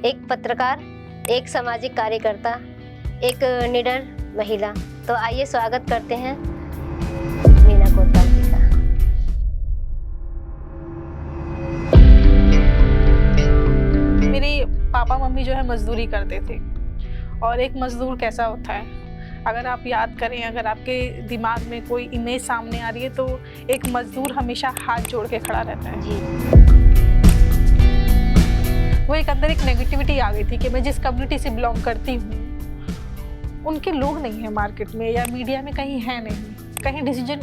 एक पत्रकार, एक सामाजिक कार्यकर्ता, एक निडर महिला। तो आइए स्वागत करते हैं मीना कोतवाल जी का। मेरे पापा मम्मी जो है मजदूरी करते थे। और एक मजदूर कैसा होता है, अगर आप याद करें, अगर आपके दिमाग में कोई इमेज सामने आ रही है तो एक मजदूर हमेशा हाथ जोड़ के खड़ा रहता है। जी, वो एक अंदर एक नेगेटिविटी आ गई थी कि मैं जिस कम्युनिटी से बिलोंग करती हूँ उनके लोग नहीं है मार्केट में या मीडिया में, कहीं है नहीं, कहीं डिसीजन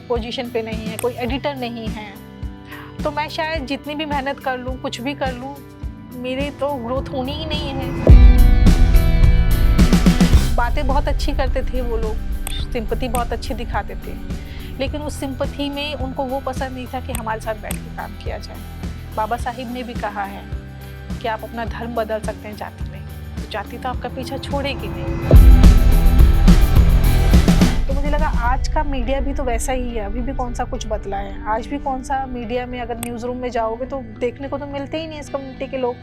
पोजीशन पे नहीं है, कोई एडिटर नहीं है। तो मैं शायद जितनी भी मेहनत कर लूँ, कुछ भी कर लूँ, मेरी तो ग्रोथ होनी ही नहीं है। बातें बहुत अच्छी करते थे वो लोग, सिंपैथी बहुत अच्छी दिखाते थे, लेकिन उस सिंपैथी में उनको वो पसंद नहीं था कि हमारे साथ बैठ के काम किया जाए। बाबा साहिब ने भी कहा है कि आप अपना धर्म बदल सकते हैं, जाति नहीं, तो जाति तो आपका पीछा छोड़ेगी नहीं। तो मुझे लगा आज का मीडिया भी तो वैसा ही है, अभी भी कौन सा कुछ बदला है। आज भी कौन सा मीडिया में अगर न्यूज़ रूम में जाओगे तो देखने को तो मिलते ही नहीं इस कम्युनिटी के लोग।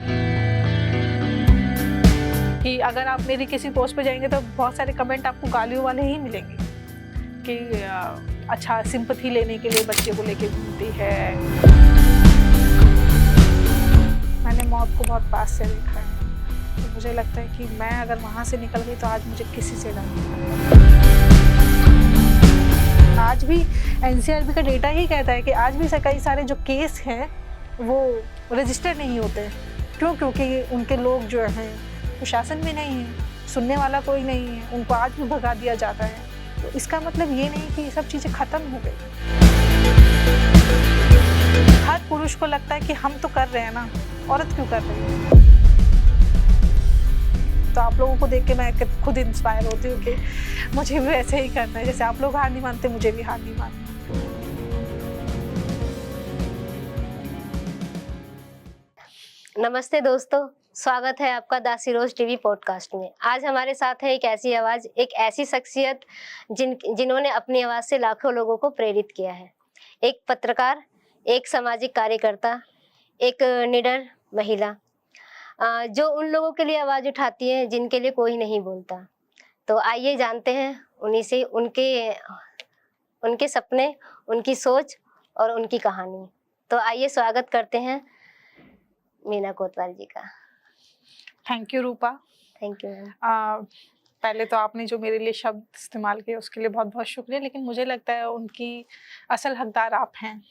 कि अगर आप मेरी किसी पोस्ट पे जाएंगे तो बहुत सारे कमेंट आपको गालियों वाले ही मिलेंगे कि अच्छा सिंपैथी लेने के लिए बच्चे को लेके घूमती है। मैंने मौत को बहुत पास से देखा है, तो मुझे लगता है कि मैं अगर वहाँ से निकल गई तो आज मुझे किसी से डर नहीं। आज भी एनसीआरबी का डेटा ही कहता है कि आज भी कई सारे जो केस हैं वो रजिस्टर नहीं होते। क्यों? क्योंकि उनके लोग जो हैं प्रशासन में नहीं है, सुनने वाला कोई नहीं है, उनको आज भी भगा दिया जाता है। तो इसका मतलब ये नहीं कि ये सब चीज़ें ख़त्म हो गई। हर पुरुष को लगता है कि हम तो कर रहे हैं ना, औरत क्यों कर रही है। तो आप लोगों को देख के मैं खुद इंस्पायर होती हूँ कि मुझे भी वैसे ही करना है, जैसे आप लोग हार नहीं मानते मुझे भी हार नहीं मानना। नमस्ते दोस्तों, स्वागत है आपका दासी रोज टीवी पॉडकास्ट में। आज हमारे साथ है एक ऐसी आवाज, एक ऐसी शख्सियत जिन्होंने अपनी आवाज से लाखों लोगों को प्रेरित किया है। एक पत्रकार, एक सामाजिक कार्यकर्ता, एक निडर महिला, जो उन लोगों के लिए आवाज उठाती है जिनके लिए कोई नहीं बोलता। तो आइए जानते हैं उन्हीं से उनके सपने, उनकी सोच और उनकी कहानी। तो आइए स्वागत करते हैं मीना कोतवाल जी का। Thank you Rupa. Thank you ma'am. पहले तो आपने जो मेरे लिए शब्द इस्तेमाल किए उसके लिए बहुत बहुत शुक्रिया, लेकिन मुझे लगता है उनकी असल हकदार आप हैं।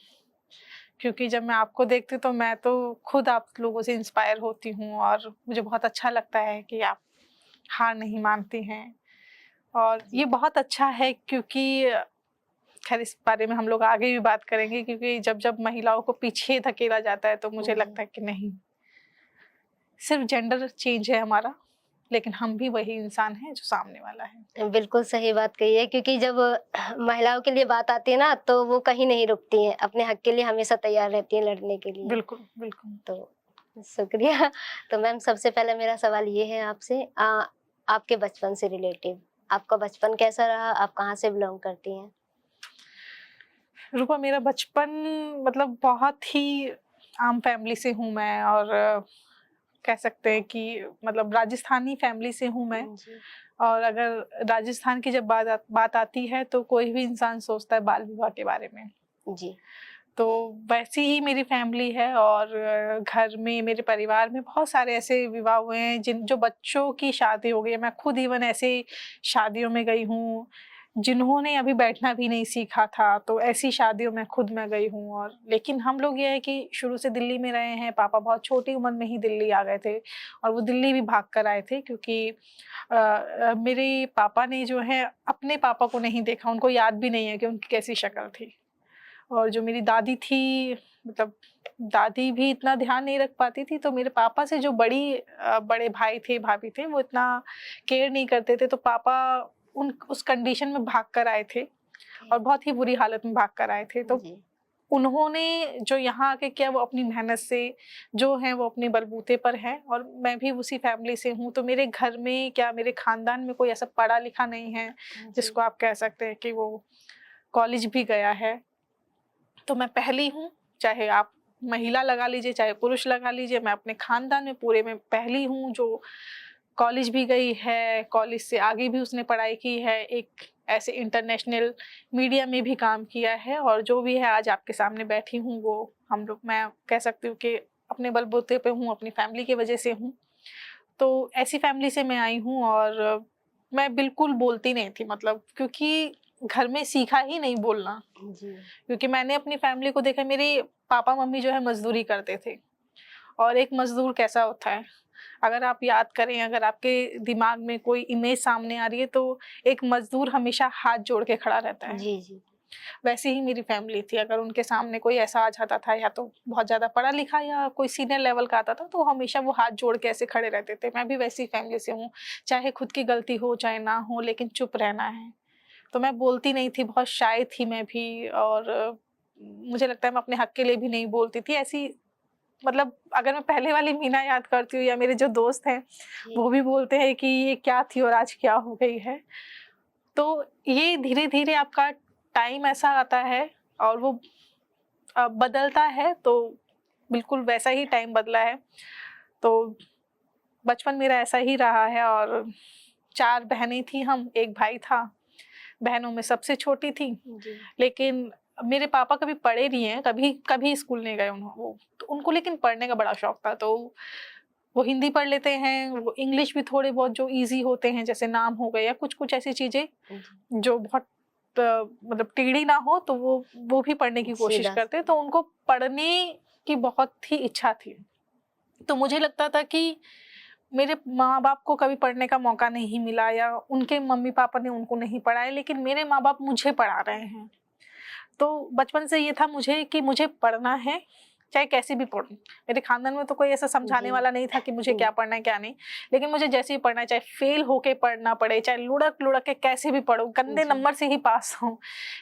क्योंकि जब मैं आपको देखती हूँ तो मैं तो खुद आप लोगों से इंस्पायर होती हूँ और मुझे बहुत अच्छा लगता है कि आप हार नहीं मानती हैं। और ये बहुत अच्छा है, क्योंकि खैर इस बारे में हम लोग आगे भी बात करेंगे, क्योंकि जब जब महिलाओं को पीछे धकेला जाता है तो मुझे लगता है कि नहीं, सिर्फ जेंडर चेंज है हमारा, लेकिन हम भी वही इंसान हैं जो सामने वाला है। बिल्कुल सही बात कही है, क्योंकि जब महिलाओं के लिए बात आती है ना तो वो कहीं नहीं रुकती हैं, अपने हक के लिए हमेशा तैयार रहती हैं लड़ने के लिए। बिल्कुल बिल्कुल। तो शुक्रिया। तो मैम सबसे पहले मेरा सवाल ये है आपसे, आपके बचपन से रिलेटिव, आपका बचपन कैसा रहा, आप कहाँ से बिलोंग करती हैं? रूपा, मेरा बचपन मतलब बहुत ही आम फैमिली से हूँ मैं, और कह सकते हैं कि मतलब राजस्थानी फैमिली से हूँ मैं। जी। और अगर राजस्थान की जब बात आती है तो कोई भी इंसान सोचता है बाल विवाह के बारे में। जी। तो वैसी ही मेरी फैमिली है, और घर में मेरे परिवार में बहुत सारे ऐसे विवाह हुए हैं जो बच्चों की शादी हो गई है। मैं खुद इवन ऐसे शादियों में गई हूँ जिन्होंने अभी बैठना भी नहीं सीखा था, तो ऐसी शादियों में खुद मैं गई हूँ। और लेकिन हम लोग ये है कि शुरू से दिल्ली में रहे हैं। पापा बहुत छोटी उम्र में ही दिल्ली आ गए थे, और वो दिल्ली भी भाग कर आए थे, क्योंकि मेरे पापा ने जो है अपने पापा को नहीं देखा, उनको याद भी नहीं है कि उनकी कैसी शक्ल थी। और जो मेरी दादी थी, मतलब दादी भी इतना ध्यान नहीं रख पाती थी, तो मेरे पापा से जो बड़े भाई थे, भाभी थे, वो इतना केयर नहीं करते थे। तो पापा उस कंडीशन में भाग कर आए थे, और बहुत ही बुरी हालत में भाग कर आए थे। तो जी। उन्होंने जो यहाँ आके किया वो अपनी मेहनत से जो है वो अपने बलबूते पर है, और मैं भी उसी फैमिली से हूँ। तो मेरे घर में क्या, मेरे खानदान में कोई ऐसा पढ़ा लिखा नहीं है जिसको आप कह सकते हैं कि वो कॉलेज भी गया है। तो मैं पहली हूँ, चाहे आप महिला लगा लीजिए चाहे पुरुष लगा लीजिए, मैं अपने खानदान में पूरे में पहली हूँ जो कॉलेज भी गई है, कॉलेज से आगे भी उसने पढ़ाई की है, एक ऐसे इंटरनेशनल मीडिया में भी काम किया है, और जो भी है आज आपके सामने बैठी हूँ वो हम लोग, मैं कह सकती हूँ कि अपने बलबूते पे हूँ, अपनी फैमिली की वजह से हूँ। तो ऐसी फैमिली से मैं आई हूँ, और मैं बिल्कुल बोलती नहीं थी, मतलब क्योंकि घर में सीखा ही नहीं बोलना, जी। क्योंकि मैंने अपनी फैमिली को देखा, मेरे पापा मम्मी जो है मजदूरी करते थे, और एक मजदूर कैसा होता है, अगर आप याद करें, अगर आपके दिमाग में कोई इमेज सामने आ रही है तो एक मजदूर हमेशा हाथ जोड़ के खड़ा रहता है। जी, जी। वैसे ही मेरी फैमिली थी, अगर उनके सामने कोई ऐसा आ जाता था या तो बहुत ज़्यादा पढ़ा लिखा या कोई सीनियर लेवल का आता था, तो हमेशा वो हाथ जोड़ के ऐसे खड़े रहते थे। मैं भी वैसी फैमिली से हूँ, चाहे खुद की गलती हो चाहे ना हो, लेकिन चुप रहना है। तो मैं बोलती नहीं थी, बहुत शाय थी मैं भी, और मुझे लगता है मैं अपने हक के लिए भी नहीं बोलती थी। ऐसी, मतलब अगर मैं पहले वाली मीना याद करती हूँ, या मेरे जो दोस्त हैं जी। वो भी बोलते हैं कि ये क्या थी और आज क्या हो गई है। तो ये धीरे-धीरे आपका टाइम ऐसा आता है, और वो बदलता है, तो बिल्कुल वैसा ही टाइम बदला है। तो बचपन मेरा ऐसा ही रहा है, और 4 बहनें थी हम, 1 भाई था। बहनों में सबसे छोटी थी, जी। लेकिन मेरे पापा कभी पढ़े नहीं हैं, कभी कभी स्कूल नहीं गए वो, तो उनको लेकिन पढ़ने का बड़ा शौक था। तो वो हिंदी पढ़ लेते हैं, वो इंग्लिश भी थोड़े बहुत जो ईज़ी होते हैं, जैसे नाम हो गए या कुछ-कुछ ऐसी चीज़ें जी। जो बहुत मतलब टेढ़ी ना हो, तो वो भी पढ़ने की कोशिश सीधा। करते हैं। तो उनको पढ़ने की बहुत ही इच्छा थी। तो मुझे लगता था कि मेरे माँ-बाप को कभी पढ़ने का मौका नहीं मिला, या उनके मम्मी-पापा ने उनको नहीं पढ़ाया, लेकिन मेरे माँ-बाप मुझे पढ़ा रहे हैं। तो बचपन से ये था मुझे कि मुझे पढ़ना है, चाहे कैसे भी पढूँ। मेरे खानदान में तो कोई ऐसा समझाने जी। वाला नहीं था कि मुझे क्या पढ़ना है, क्या नहीं। लेकिन मुझे जैसे ही पढ़ना है, चाहे फेल होके पढ़ना पड़े, चाहे लुढ़क-लुढ़क के कैसे भी पढूँ, गंदे जी। नंबर से ही पास होऊँ,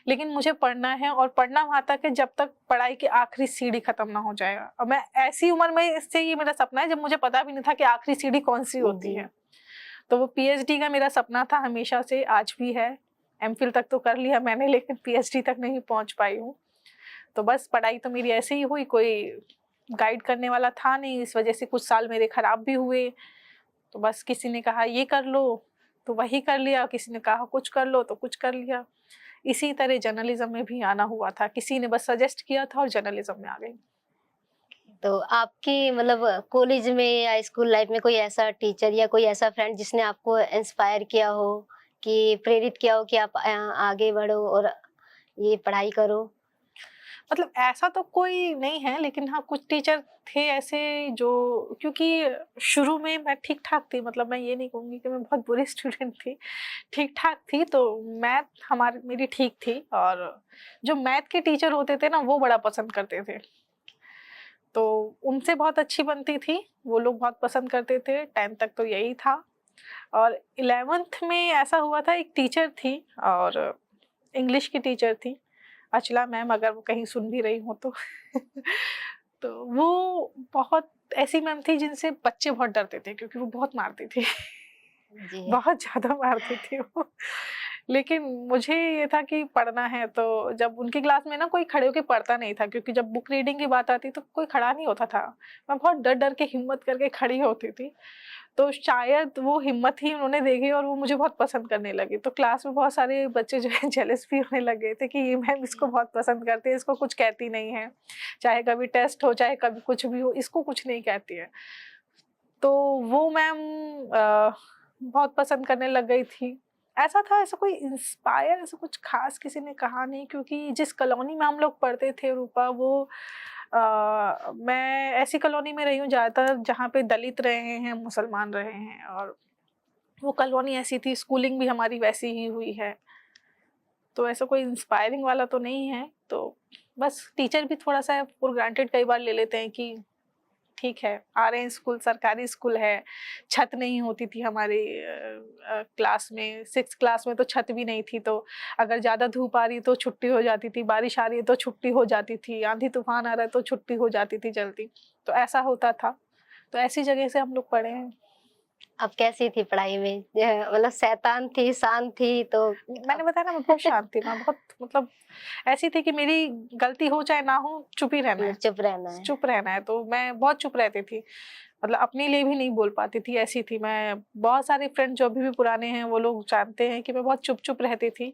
लेकिन मुझे पढ़ना है, और पढ़ना वहाँ तक है जब तक पढ़ाई की आखिरी सीढ़ी खत्म ना हो जाए। और मैं ऐसी उम्र में, इससे ये मेरा सपना है जब मुझे पता भी नहीं था कि आखिरी सीढ़ी कौन-सी होती जी। है। तो वो पीएचडी का मेरा सपना था हमेशा से, आज भी है। एमफिल तक तो कर लिया मैंने, लेकिन पीएचडी तक नहीं पहुँच पाई हूँ। तो बस पढ़ाई तो मेरी ऐसे ही हुई, कोई गाइड करने वाला था नहीं, इस वजह से कुछ साल मेरे खराब भी हुए। तो बस किसी ने कहा ये कर लो, तो वही कर लिया, किसी ने कहा कुछ कर लो, तो कुछ कर लिया। इसी तरह जर्नलिज्म में भी आना हुआ था, किसी ने बस सजेस्ट किया था और जर्नलिज्म में आ गई। तो आपकी मतलब कॉलेज में या स्कूल लाइफ में कोई ऐसा टीचर या कोई ऐसा फ्रेंड जिसने आपको इंस्पायर किया हो, कि प्रेरित किया हो कि आप आगे बढ़ो और ये पढ़ाई करो? मतलब ऐसा तो कोई नहीं है, लेकिन हाँ कुछ टीचर थे ऐसे जो, क्योंकि शुरू में मैं ठीक-ठाक थी, मतलब मैं ये नहीं कहूँगी कि मैं बहुत बुरी स्टूडेंट थी, ठीक-ठाक थी, तो मैथ मेरी ठीक थी, और जो मैथ के टीचर होते थे ना वो बड़ा पसंद करते थे। तो उनसे बहुत अच्छी बनती थी, वो लोग बहुत पसंद करते थे, 10th तक तो यही था। और 11th में ऐसा हुआ था, एक टीचर थी, और इंग्लिश की टीचर थी, अचला मैम, अगर वो कहीं सुन भी रही हो तो। तो वो बहुत ऐसी मैम थी जिनसे बच्चे बहुत डरते थे, क्योंकि वो बहुत मारती थी। जी। बहुत ज़्यादा मारती थी वो। लेकिन मुझे ये था कि पढ़ना है, तो जब उनकी क्लास में ना कोई खड़े होके पढ़ता नहीं था, क्योंकि जब बुक रीडिंग की बात आती तो कोई खड़ा नहीं होता था। मैं बहुत डर-डर के हिम्मत करके खड़ी होती थी। तो शायद वो हिम्मत ही उन्होंने देखी, और वो मुझे बहुत पसंद करने लगी। तो क्लास में बहुत सारे बच्चे जो है जेलस भी होने लग गए थे कि ये मैम इसको बहुत पसंद करती है, इसको कुछ कहती नहीं है। चाहे कभी टेस्ट हो, चाहे कभी कुछ भी हो, इसको कुछ नहीं कहती है। तो वो मैम बहुत पसंद करने लग गई थी। ऐसा था, ऐसा कोई इंस्पायर ऐसा कुछ ख़ास किसी ने कहा नहीं, क्योंकि जिस कॉलोनी में हम लोग पढ़ते थे रूपा, वो मैं ऐसी कॉलोनी में रही हूँ ज़्यादातर जहाँ पे दलित रहे हैं, मुसलमान रहे हैं, और वो कॉलोनी ऐसी थी, स्कूलिंग भी हमारी वैसी ही हुई है। तो ऐसा कोई इंस्पायरिंग वाला तो नहीं है, तो बस टीचर भी थोड़ा-सा फॉर ग्रांटेड कई बार ले लेते हैं कि ठीक है, आ रहे हैं स्कूल, सरकारी स्कूल है, छत नहीं होती थी हमारी क्लास में, 6th क्लास में तो छत भी नहीं थी, तो अगर ज़्यादा धूप आ रही है तो छुट्टी हो जाती थी, बारिश आ रही है तो छुट्टी हो जाती थी, आंधी-तूफ़ान आ रहा है तो छुट्टी हो जाती थी जल्दी, तो ऐसा होता था। तो ऐसी जगह से हम लोग पढ़े हैं। अब कैसी थी पढ़ाई में? मतलब शैतान थी, शांत थी तो मैंने बताया ना, मैं बहुत शांत थी, मैं बहुत मतलब ऐसी थी कि मेरी गलती हो चाहे ना हो, चुप ही रहना है, चुप रहना है। चुप रहना है। तो मैं बहुत चुप रहती थी, मतलब अपने लिए भी नहीं बोल पाती थी, ऐसी थी मैं। बहुत सारे फ्रेंड जो अभी भी पुराने हैं वो लोग जानते हैं कि मैं बहुत चुप-चुप रहती थी,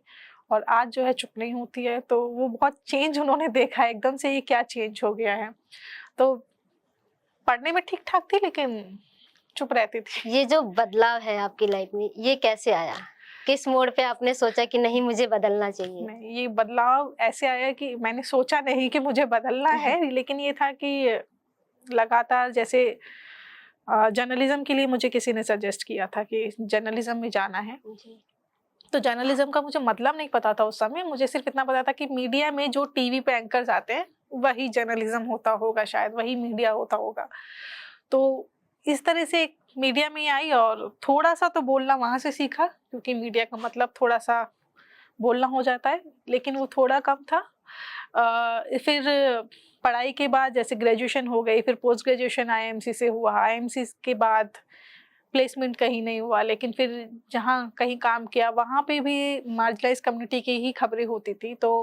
और आज जो है चुप नहीं होती है। तो वो बहुत चेंज उन्होंने देखा है, एकदम से ये क्या चेंज हो गया है। तो पढ़ने में ठीक-ठाक थी, लेकिन चुप रहती थी। ये जो बदलाव है आपकी लाइफ में, ये कैसे आया? किस मोड़ पे आपने सोचा कि नहीं मुझे बदलना चाहिए? नहीं, ये बदलाव ऐसे आया कि मैंने सोचा नहीं कि मुझे बदलना है, लेकिन ये था कि लगातार जैसे जर्नलिज्म के लिए मुझे किसी ने सजेस्ट किया था कि जर्नलिज्म में जाना है। जी। तो जर्नलिज्म का मुझे मतलब नहीं पता था उस समय, मुझे सिर्फ इतना पता था कि मीडिया में जो टीवी पे एंकर्स आते हैं, वही जर्नलिज्म होता होगा शायद, वही मीडिया होता होगा। तो इस तरह से मीडिया में आई, और थोड़ा-सा तो बोलना वहाँ से सीखा, क्योंकि मीडिया का मतलब थोड़ा-सा बोलना हो जाता है, लेकिन वो थोड़ा कम था। फिर पढ़ाई के बाद जैसे ग्रेजुएशन हो गई, फिर पोस्ट ग्रेजुएशन आईएमसी से हुआ, आईएमसी के बाद प्लेसमेंट कहीं नहीं हुआ, लेकिन फिर जहाँ कहीं काम किया वहाँ पे भी मार्जिनलाइज़ कम्युनिटी की ही खबरें होती थी। तो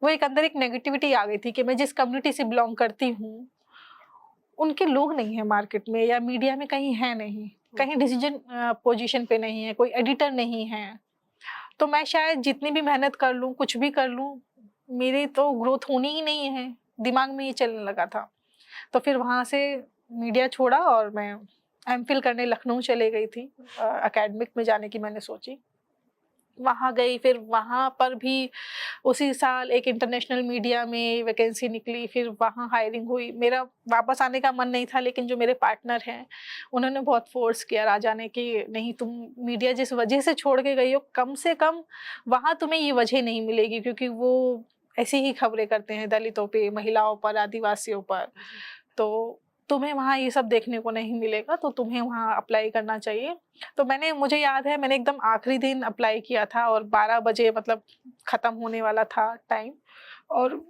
वो एक अंदर एक नेगेटिविटी आ गई थी कि मैं जिस कम्युनिटी से बिलॉन्ग करती हूँ, उनके लोग नहीं हैं मार्केट में, या मीडिया में कहीं है नहीं, कहीं डिसीजन पोजीशन पे नहीं है, कोई एडिटर नहीं है। तो मैं शायद जितनी भी मेहनत कर लूँ, कुछ भी कर लूँ, मेरी तो ग्रोथ होनी ही नहीं है, दिमाग में ये चलने लगा था। तो फिर वहाँ से मीडिया छोड़ा और मैं एमफिल करने लखनऊ चले गई थी। एकेडमिक में जाने की मैंने सोची। वहाँ गई, फिर वहाँ पर भी उसी साल एक इंटरनेशनल मीडिया में वैकेंसी निकली, फिर वहाँ हायरिंग हुई। मेरा वापस आने का मन नहीं था, लेकिन जो मेरे पार्टनर हैं, उन्होंने बहुत फ़ोर्स किया राजा ने कि नहीं, तुम मीडिया जिस वजह से छोड़ के गई हो, कम से कम वहाँ तुम्हें ये वजह नहीं मिलेगी, क्योंकि वो ऐसी ही खबरें करते हैं दलितों पे, महिलाओं पर, आदिवासियों पर। तो तुम्हें वहाँ ये सब देखने को नहीं मिलेगा, तो तुम्हें वहाँ अप्लाई करना चाहिए। तो मुझे याद है, मैंने एकदम आखिरी दिन अप्लाई किया था, और 12 बजे मतलब ख़त्म होने वाला था टाइम, और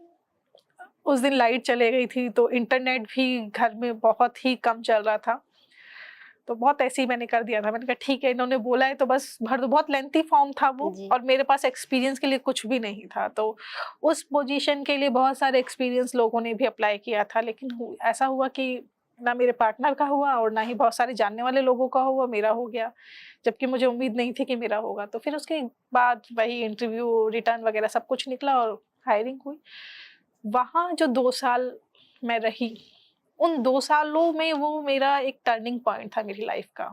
उस दिन लाइट चले गई थी, तो इंटरनेट भी घर में बहुत ही कम चल रहा था। तो बहुत ऐसे ही मैंने कर दिया था। मैंने कहा ठीक है, इन्होंने बोला है तो बस भर दो। बहुत लेंथी फॉर्म था वो, जी। और मेरे पास एक्सपीरियंस के लिए कुछ भी नहीं था। तो उस पोजीशन के लिए बहुत सारे एक्सपीरियंस लोगों ने भी अप्लाई किया था, लेकिन ऐसा हुआ कि ना मेरे पार्टनर का हुआ, और ना ही बहुत सारे जानने वाले लोगों का हुआ, मेरा हो गया। जबकि मुझे उम्मीद नहीं थी कि मेरा होगा। तो फिर उसके बाद वही इंटरव्यू, रिटर्न वगैरह सब कुछ निकला, और हायरिंग हुई। वहाँ जो 2 साल मैं रही, उन 2 सालों में वो मेरा एक टर्निंग पॉइंट था मेरी लाइफ का।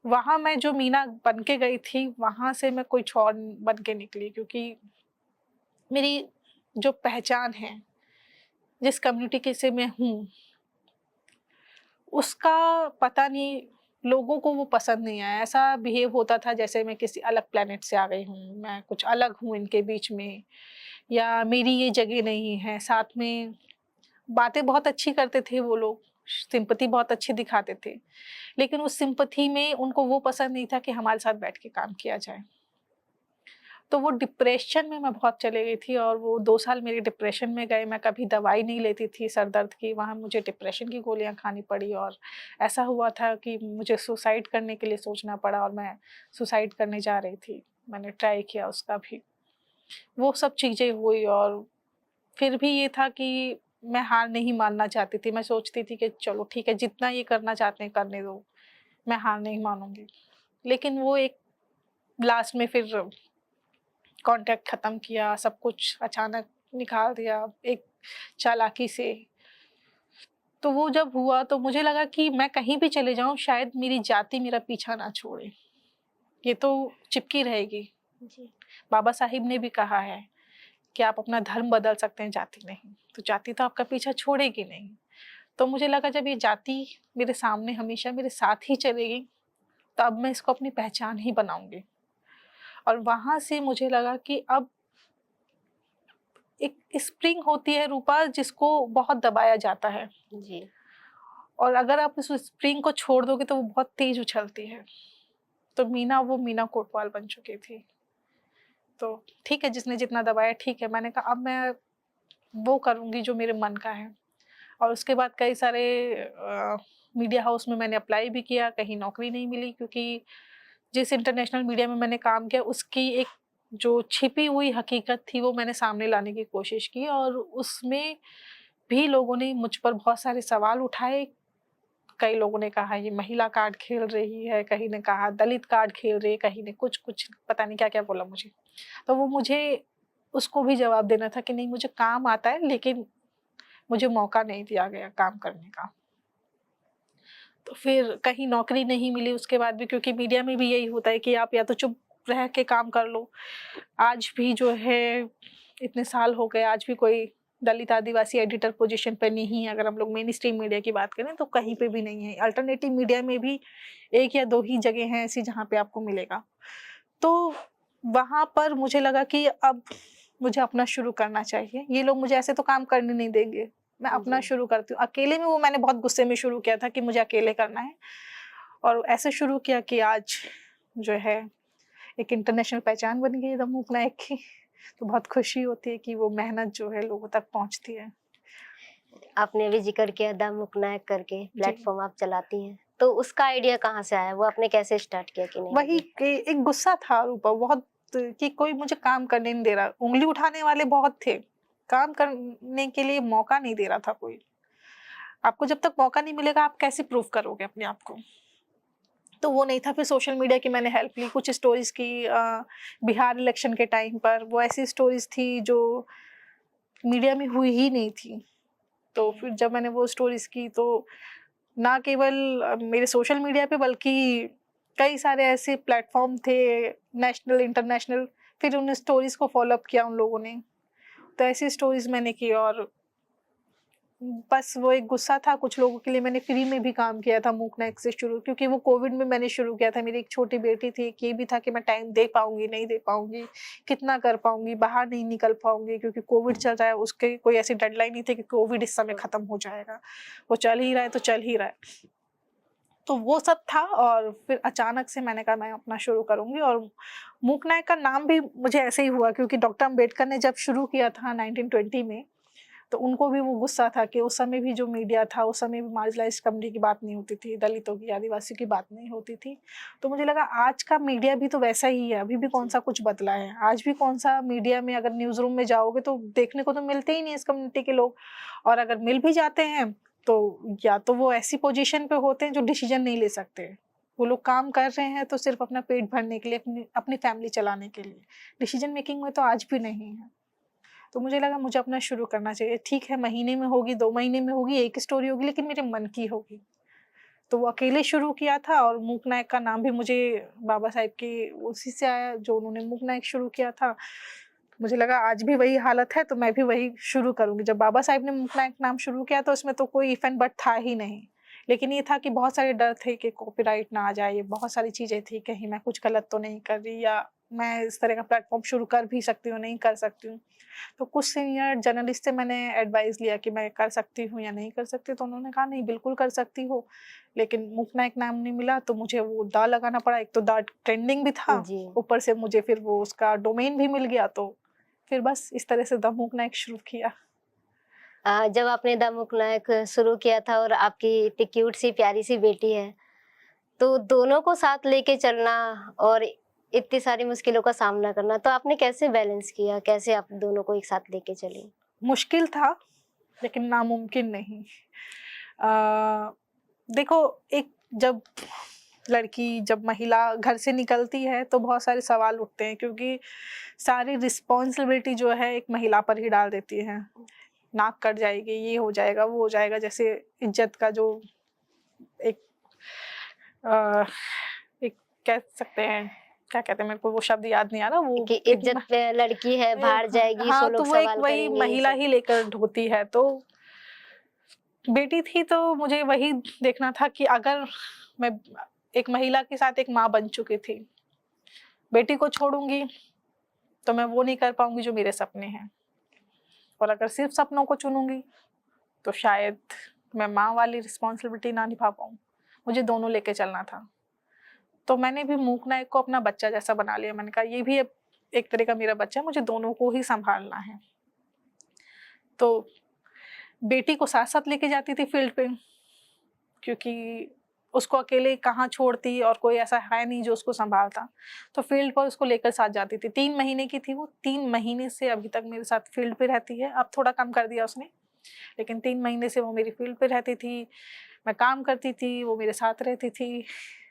वहाँ मैं जो मीना बन के गई थी, वहाँ से मैं कुछ और बन के निकली, क्योंकि मेरी जो पहचान है, जिस कम्युनिटी के से मैं हूँ, उसका पता नहीं लोगों को वो पसंद नहीं आया। ऐसा बिहेव होता था जैसे मैं किसी अलग प्लेनेट से आ गई हूँ, मैं कुछ अलग हूँ इनके बीच में, या मेरी ये जगह नहीं है। साथ में बातें बहुत अच्छी करते थे वो लोग, सिंपैथी बहुत अच्छी दिखाते थे, लेकिन उस सिंपैथी में उनको वो पसंद नहीं था कि हमारे साथ बैठ के काम किया जाए। तो वो डिप्रेशन में मैं बहुत चली गई थी, और वो 2 साल मेरे डिप्रेशन में गए। मैं कभी दवाई नहीं लेती थी सर दर्द की, वहाँ मुझे डिप्रेशन की गोलियाँ खानी पड़ी, और ऐसा हुआ था कि मुझे सुसाइड करने के लिए सोचना पड़ा, और मैं सुसाइड करने जा रही थी। मैंने ट्राई किया उसका भी। वो सब चीज़ें हुई, और फिर भी ये था कि मैं हार नहीं मानना चाहती थी। मैं सोचती थी कि चलो ठीक है, जितना ये करना चाहते हैं करने दो, मैं हार नहीं मानूँगी। लेकिन वो एक लास्ट में फिर कॉन्ट्रैक्ट ख़त्म किया, सब कुछ अचानक निकाल दिया एक चालाकी से। तो वो जब हुआ तो मुझे लगा कि मैं कहीं भी चले जाऊँ, शायद मेरी जाति मेरा पीछा ना छोड़े, ये तो चिपकी रहेगी। जी। बाबा साहिब ने भी कहा है कि आप अपना धर्म बदल सकते हैं, जाति नहीं। तो जाति तो आपका पीछा छोड़ेगी नहीं। तो मुझे लगा जब ये जाति मेरे सामने हमेशा मेरे साथ ही चलेगी, तो अब मैं इसको अपनी पहचान ही बनाऊँगी। और वहाँ से मुझे लगा कि अब एक स्प्रिंग होती है रूपा, जिसको बहुत दबाया जाता है, जी। और अगर आप उस स्प्रिंग को छोड़ दोगे तो वो बहुत तेज उछलती है। तो वो मीना कोटवाल बन चुकी थी। तो ठीक है, जिसने जितना दबाया ठीक है, मैंने कहा अब मैं वो करूँगी जो मेरे मन का है। और उसके बाद कई सारे मीडिया हाउस में मैंने अप्लाई भी किया, कहीं नौकरी नहीं मिली, क्योंकि जिस इंटरनेशनल मीडिया में मैंने काम किया उसकी एक जो छिपी हुई हकीकत थी वो मैंने सामने लाने की कोशिश की, और उसमें भी लोगों ने मुझ पर बहुत सारे सवाल उठाए। कई लोगों ने कहा ये महिला कार्ड खेल रही है, कहीं ने कहा दलित कार्ड खेल रही है, कहीं ने कुछ पता नहीं क्या-क्या बोला मुझे। तो वो मुझे उसको भी जवाब देना था कि नहीं, मुझे काम आता है, लेकिन मुझे मौका नहीं दिया गया काम करने का। तो फिर कहीं नौकरी नहीं मिली उसके बाद भी, क्योंकि मीडिया में भी यही होता है कि आप या तो चुप रह के काम कर लो। आज भी जो है इतने साल हो गए, आज भी कोई दलित आदिवासी एडिटर पोजीशन पे नहीं है। अगर हम लोग मेन स्ट्रीम मीडिया की बात करें तो कहीं पे भी नहीं है। अल्टरनेटिव मीडिया में भी 1 या 2 ही जगह हैं ऐसी जहाँ पे आपको मिलेगा। तो वहाँ पर मुझे लगा कि अब मुझे अपना शुरू करना चाहिए। ये लोग मुझे ऐसे तो काम करने नहीं देंगे। मैं अपना जी। शुरू करती हूँ। अकेले में वो मैंने बहुत गुस्से में शुरू किया था कि मुझे अकेले करना है, और ऐसे शुरू किया कि आज जो है एक इंटरनेशनल पहचान बन गई है द मूक नायक की। तो बहुत खुशी होती है कि वो मेहनत जो है लोगों तक पहुँचती है। आपने अभी जिक्र किया द मूक नायक करके जी। प्लेटफॉर्म आप चलाती हैं, तो उसका आइडिया कहाँ से आया? वो आपने कैसे स्टार्ट किया कि नहीं वही मुझे कि एक गुस्सा था ऊपर बहुत, कि कोई मुझे काम करने नहीं दे रहा। उँगली उठाने वाले बहुत थे, काम करने के लिए मौका नहीं दे रहा था कोई। आपको जब तक मौका नहीं मिलेगा आप कैसे प्रूव करोगे अपने आप को? तो वो नहीं था। फिर सोशल मीडिया की मैंने हेल्प ली, कुछ स्टोरीज़ की बिहार इलेक्शन के टाइम पर वो ऐसी स्टोरीज़ थी जो मीडिया में हुई ही नहीं थी। तो फिर जब मैंने वो स्टोरीज़ की तो ना केवल मेरे सोशल मीडिया पे, बल्कि कई सारे ऐसे प्लेटफ़ॉर्म थे नेशनल, इंटरनेशनल, फिर उन स्टोरीज़ को फ़ॉलो अप किया उन लोगों ने। तो ऐसी स्टोरीज़ मैंने की, और बस वो एक गुस्सा था कुछ लोगों के लिए। मैंने फ्री में भी काम किया था मूक नायक से शुरू, क्योंकि वो कोविड में मैंने शुरू किया था। मेरी एक छोटी बेटी थी, एक ये भी था कि मैं टाइम दे पाऊँगी, नहीं दे पाऊँगी, कितना कर पाऊँगी, बाहर नहीं निकल पाऊँगी, क्योंकि कोविड चल रहा है। उसके कोई ऐसी डेडलाइन नहीं थी कि कोविड इस समय खत्म हो जाएगा। वो चल ही रहा है तो चल ही रहा है। तो वो सब था, और फिर अचानक से मैंने कहा मैं अपना शुरू करूँगी। और मूक नायक का नाम भी मुझे ऐसे ही हुआ, क्योंकि डॉक्टर अम्बेडकर ने जब शुरू किया था 1920 में, तो उनको भी वो गुस्सा था कि उस समय भी जो मीडिया था, उस समय भी मार्जिनलाइज्ड कम्युनिटी की बात नहीं होती थी, दलितों की, आदिवासियों की बात नहीं होती थी। तो मुझे लगा आज का मीडिया भी तो वैसा ही है, अभी भी कौन-सा कुछ बदला है। आज भी कौन-सा मीडिया में अगर न्यूज़ रूम में जाओगे तो देखने को तो मिलते ही नहीं इस कम्युनिटी के लोग, और अगर मिल भी जाते हैं तो या तो वो ऐसी पोजीशन पे होते हैं जो डिसीजन नहीं ले सकते। वो लोग काम कर रहे हैं तो सिर्फ़ अपना पेट भरने के लिए, अपनी फैमिली चलाने के लिए। डिसीजन मेकिंग में तो आज भी नहीं है। तो मुझे लगा मुझे अपना शुरू करना चाहिए। ठीक है, महीने में होगी, 2 महीने में होगी, एक स्टोरी होगी, लेकिन मेरे मन की होगी। तो वो अकेले शुरू किया था, और मूक नायक का नाम भी मुझे बाबा साहेब के उसी से आया जो उन्होंने मूक नायक शुरू किया था। मुझे लगा आज भी वही हालत है तो मैं भी वही शुरू करूँगी। जब बाबा साहेब ने मूक नायक नाम शुरू किया तो उसमें तो कोई इफ एंड बट था ही नहीं। लेकिन ये था कि बहुत सारे डर थे कि कॉपीराइट ना आ जाए, ये बहुत सारी चीज़ें थी, कहीं मैं कुछ गलत तो नहीं कर रही, या मैं इस तरह का प्लेटफ़ॉर्म शुरू कर भी सकती हूँ, नहीं कर सकती हूँ। तो कुछ सीनियर जर्नलिस्ट से मैंने एडवाइस लिया कि मैं कर सकती हूँ या नहीं कर सकती, तो उन्होंने कहा नहीं बिल्कुल कर सकती हो। लेकिन मूक नायक नाम नहीं मिला तो मुझे वो द लगाना पड़ा। एक तो द ट्रेंडिंग भी था, जी। ऊपर से मुझे फिर वो उसका डोमेन भी मिल गया, तो फिर बस इस तरह से द मूक नायक शुरू किया। जब आपने द मूक नायक शुरू किया था और आपकी इतनी क्यूट सी प्यारी सी बेटी है, तो दोनों को साथ लेके चलना और इतनी सारी मुश्किलों का सामना करना, तो आपने कैसे बैलेंस किया? कैसे आप दोनों को एक साथ लेके चली? मुश्किल था, लेकिन नामुमकिन नहीं। देखो, एक जब महिला घर से निकलती है तो बहुत सारे सवाल उठते हैं, क्योंकि सारी रिस्पॉन्सिबिलिटी जो है एक महिला पर ही डाल देती है। नाक कट जाएगी, ये हो जाएगा, वो हो जाएगा, जैसे इज्जत का जो एक अ, एक कह सकते हैं, क्या कहते हैं, मेरे को वो शब्द याद नहीं आ रहा, वो कि एक इज्जत पे लड़की है, बाहर जाएगी, सौ हाँ, तो लोग वो एक सवाल वही करेंगे, ये महिला सब। ही लेकर ढोती है। तो बेटी थी तो मुझे वही देखना था कि अगर मैं एक महिला के साथ एक माँ बन चुकी थी, बेटी को छोड़ूंगी तो मैं वो नहीं कर पाऊंगी जो मेरे सपने हैं, और अगर सिर्फ सपनों को चुनूंगी तो शायद मैं माँ वाली रिस्पॉन्सिबिलिटी ना निभा पाऊँ। मुझे दोनों लेके चलना था। तो मैंने भी मूक नायक को अपना बच्चा जैसा बना लिया। मैंने कहा ये भी एक तरह का मेरा बच्चा है, मुझे दोनों को ही संभालना है। तो बेटी को साथ साथ लेके जाती थी फील्ड पे, क्योंकि उसको अकेले कहाँ छोड़ती और कोई ऐसा है नहीं जो उसको संभालता। तो फील्ड पर उसको लेकर साथ जाती थी। 3 महीने की थी वो, 3 महीने से अभी तक मेरे साथ फील्ड पे रहती है। अब थोड़ा कम कर दिया उसने, लेकिन 3 महीने से वो मेरी फील्ड पे रहती थी। मैं काम करती थी, वो मेरे साथ रहती थी।